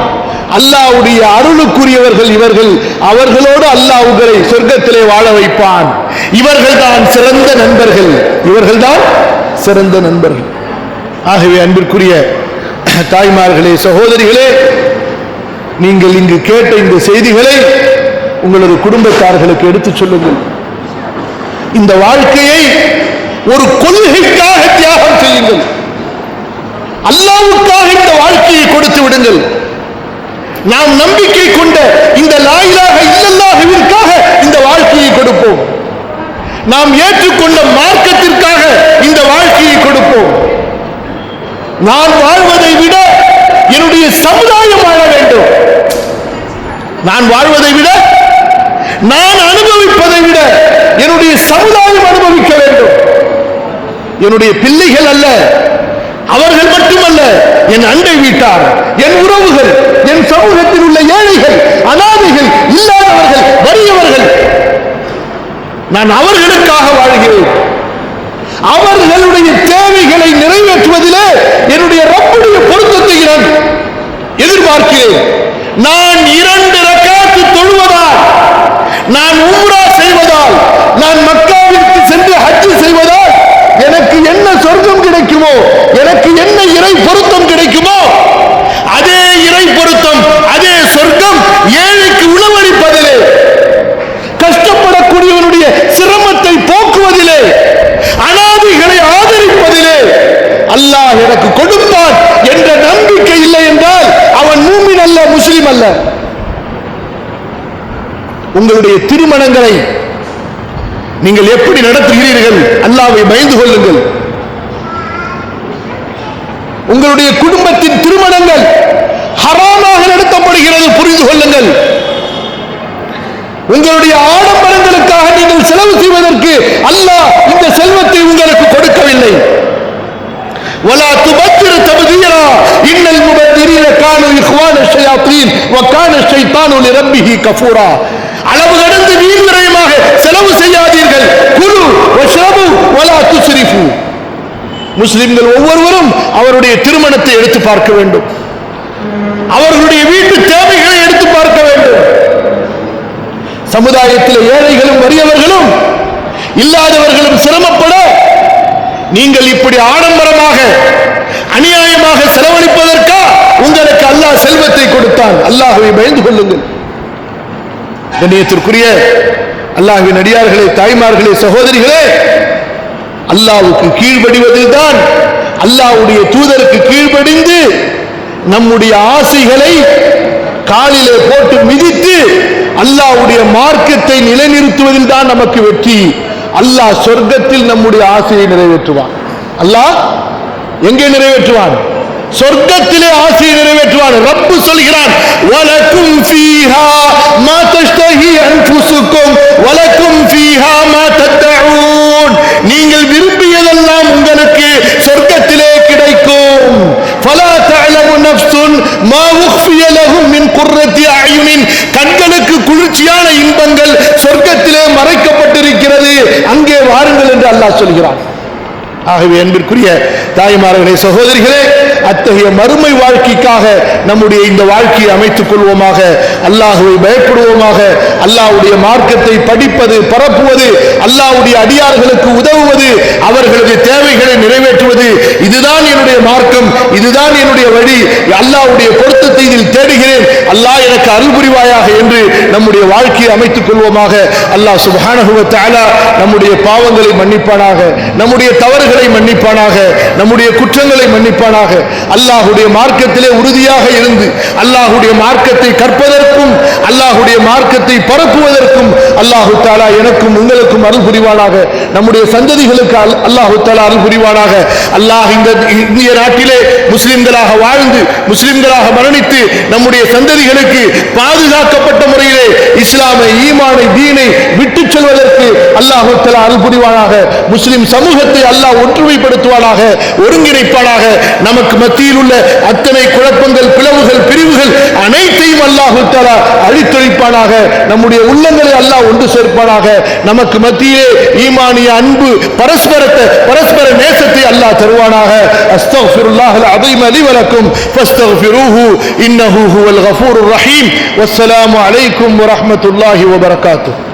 அல்லாஹ்வுடைய அருளுக்குரியவர்கள் இவர்கள், அவர்களோடு அல்லாஹ் உங்களை சொர்க்கத்திலே வாழ வைப்பான். இவர்கள் தான் சிறந்த நண்பர்கள், இவர்கள் தான் சிறந்த நண்பர்கள். ஆகவே அன்பிற்குரிய தாய்மார்களே, சகோதரிகளே, நீங்கள் இங்கு கேட்ட இந்த செய்திகளை உங்களது குடும்பத்தார்களுக்கு எடுத்துச் சொல்லுங்கள். இந்த வாழ்க்கையை ஒரு கொள்கைக்காக தியாகம் செய்யுங்கள். அல்லாஹ்வுக்காக இந்த வாழ்க்கையை கொடுத்து விடுங்கள். நாம் நம்பிக்கை கொண்ட இந்த லா இலாஹ இல்லல்லாஹ்விற்காக இந்த வாழ்க்கையை கொடுப்போம். நாம் ஏற்றுக்கொண்ட மார்க்கத்திற்காக இந்த வாழ்க்கையை கொடுப்போம். நான் வாழ்வதை விட என்னுடைய சமுதாயம் வாழ வேண்டும். நான் வாழ்வதை விட, நான் அனுபவிப்பதை விட என்னுடைய சமுதாயம் அனுபவிக்க வேண்டும். என்னுடைய பிள்ளைகள் அல்ல, அவர்கள் மட்டுமல்ல, என் அண்டை வீட்டார், என் உறவுகள், என் சமூகத்தில் உள்ள ஏழைகள், அனாதைகள், இல்லாதவர்கள், வறியவர்கள், நான் அவர்களுக்காக வாழ்கிறேன். அவர்களுடைய தேவைகளை நிறைவேற்றுவதிலே என்னுடைய ரப்புடைய பொருத்தத்தை நான் எதிர்பார்க்கிறேன். நான் 2 ரக்காத்து தொழுவதால், நான் உம்ரா செய்வதால், நான் மக்காவிற்கு சென்று ஹஜ் செய்வதால் எனக்கு என்ன சொர்க்கம் கிடைக்குமோ, எனக்கு என்ன இறை பொருத்தம் கிடைக்குமோ, அதே இறை பொருத்தம், அதே சொர்க்கம் ஏழைக்கு உணவளிப்பதிலே, கஷ்டப்படக்கூடியவனுடைய சிரமத்தை போக்குவதிலே, அனாதைகளை ஆதரிப்பதிலே அல்லாஹ் எனக்கு கொடுப்பான் என்ற நம்பிக்கை இல்லை என்றால் அவன் மூமின் அல்ல, முஸ்லிம் அல்ல. உங்களுடைய திருமணங்களை நீங்கள் எப்படி நடத்துகிறீர்கள்? அல்லாஹ்வை பயந்து கொள்ளுங்கள். உங்களுடைய குடும்பத்தின் திருமணங்கள் ஹராமாக நடத்தப்படுகிறது, புரிந்து கொள்ளுங்கள். உங்களுடைய ஆடம்பரங்களுக்காக நீங்கள் செலவு செய்வதற்கு அல்லாஹ் இந்த செல்வத்தை உங்களுக்கு கொடுக்கவில்லை. ولا تبذر تبذيرا ان المبذرين كانوا اخوان الشياطين وكان الشيطان لربه كفورا. அளவு கடந்து வீண் விரயமாக செலவு செய்யாதீர்கள். குலு வஷ்ரபு வலா துஸ்ரிஃபு. முஸ்லிம்கள் ஒவ்வொருவரும் அவருடைய திருமணத்தை எடுத்து பார்க்க வேண்டும், அவர்களுடைய வீட்டு தேவைகளை எடுத்து பார்க்க வேண்டும். சமுதாயத்தில் ஏழைகளும் வறியவர்களும் இல்லாதவர்களும் சிரமப்பட நீங்கள் இப்படி ஆடம்பரமாக அநியாயமாக செலவழிப்பதற்கா உங்களுக்கு அல்லாஹ் செல்வத்தை கொடுத்தான்? அல்லாஹ்வை பயந்து கொள்ளுங்கள். கண்ணியத்திற்குரிய அல்லாஹ்வின் அடியார்களே, தாய்மார்களே, சகோதரிகளே, அல்லாஹ்வுக்கு கீழ்ப்படிவதில் தான், அல்லாஹ்வுடைய தூதருக்கு கீழ்ப்படிந்து நம்முடைய ஆசைகளை காலிலே போட்டு மிதித்து அல்லாஹ்வுடைய மார்க்கத்தை நிலைநிறுத்துவதில் தான் நமக்கு வெற்றி. அல்லாஹ் சொர்க்கத்தில் நம்முடைய ஆசையை நிறைவேற்றுவான். அல்லாஹ் எங்கே நிறைவேற்றுவான்? சொர்க்கத்திலே ஆசையை நிறைவேற்றுவான். ரப்பு சொல்கிறான், வலக்கும் ஃபீஹா மா தஷ்தஹி அன்ஃபுசுக்கும் வலக்கும் ஃபீஹா மா தத்ஊன். நீங்கள் விரும்பியதெல்லாம் உங்களுக்கு சொர்க்கத்திலே கிடைக்கும். ஃபலா தஅலமு நஃப்ஸுன் மா உஃபிய லஹும் மின் குர்ரத்தி அயுனின். கண்களுக்கு குளிர்ச்சியான இன்பங்கள் சொர்க்கத்திலே மறைக்கப்பட்டிருக்கிறது, அங்கே வாருங்கள் என்று அல்லாஹ் சொல்கிறான். ஆகவே அன்பிற்குரிய தாய்மார்களே, சகோதரிகளே, அத்தகைய மறுமை வாழ்க்கைக்காக நம்முடைய இந்த வாழ்க்கையை அமைத்துக் கொள்வோமாக. அல்லாஹ்வை பயப்படுவோமாக. அல்லாஹ்வுடைய மார்க்கத்தை படிப்பது, பரப்புவது, அல்லாஹ்வுடைய அடியார்களுக்கு உதவுவது, அவர்களது தேவைகளை நிறைவேற்றுவது, இதுதான் என்னுடைய மார்க்கம், இதுதான் என்னுடைய வழி, அல்லாஹ்வுடைய பொருத்தத்தை இதில் தேடுகிறேன், அல்லாஹ் எனக்கு அருள் புரிவாயாக என்று நம்முடைய வாழ்க்கையை அமைத்துக் கொள்வோமாக. அல்லாஹ் சுப்ஹானஹு வ தஆலா நம்முடைய பாவங்களை மன்னிப்பானாக, நம்முடைய தவறுகளை மன்னிப்பானாக, நம்முடைய குற்றங்களை மன்னிப்பானாக. அல்லாஹ்வுடைய மார்க்கத்திலே உறுதியாக இருந்து அல்லாஹ்வுடைய மார்க்கத்தை கற்பதற்கும் அல்லாஹ்வுடைய மார்க்கத்தை பரப்புவதற்கும் அல்லாஹ் தஆலா எனக்கும் உங்களுக்கும் அருள் புரிவானாக. நம்முடைய சந்ததிகளுக்கு அல்லாஹ் தஆலா அருள் புரிவானாக. அல்லாஹ் இந்த இந்திய நாட்டிலே முஸ்லிம்களாக வாழ்ந்து முஸ்லிம்களாக மரணித்து நம்முடைய சந்ததிகளுக்கு பாதுகாக்கப்பட்ட முறையிலே இஸ்லாமை, ஈமானை, தீனை விட்டுச் செல்வதற்கு அல்லாஹ் தஆலா அருள் புரிவானாக. முஸ்லிம் சமூகத்தை அல்லாஹ் ஒற்றுமைப்படுத்துவானாக, ஒருங்கிணைப்பானாக. நமக்கு மத்தியில் உள்ள அத்தனை குழப்பங்கள், பிளவுகள், பிரிவுகள் அனைத்தையும் அல்லாஹ் தஆலா அழித்தொழிப்பானாக. நம்முடைய உள்ளங்களை அல்லாஹ் ஒன்று சேர்ப்பானாக. நமக்கு மத்தியிலே ஈமானிய அன்பு, பரஸ்பர நேசத்தை அல்லாஹ் தருவானாக. அஸ்தக்ஃபிருல்லாஹல் அஸீம் லி வ லக்கும் ஃபஸ்தக்ஃபிரூஹு இன்னஹு ஹுவல் கஃபூருர் ரஹீம். வஸ்ஸலாமு அலைக்கும் வ ரஹ்மத்துல்லாஹி வ பரகாத்துஹு.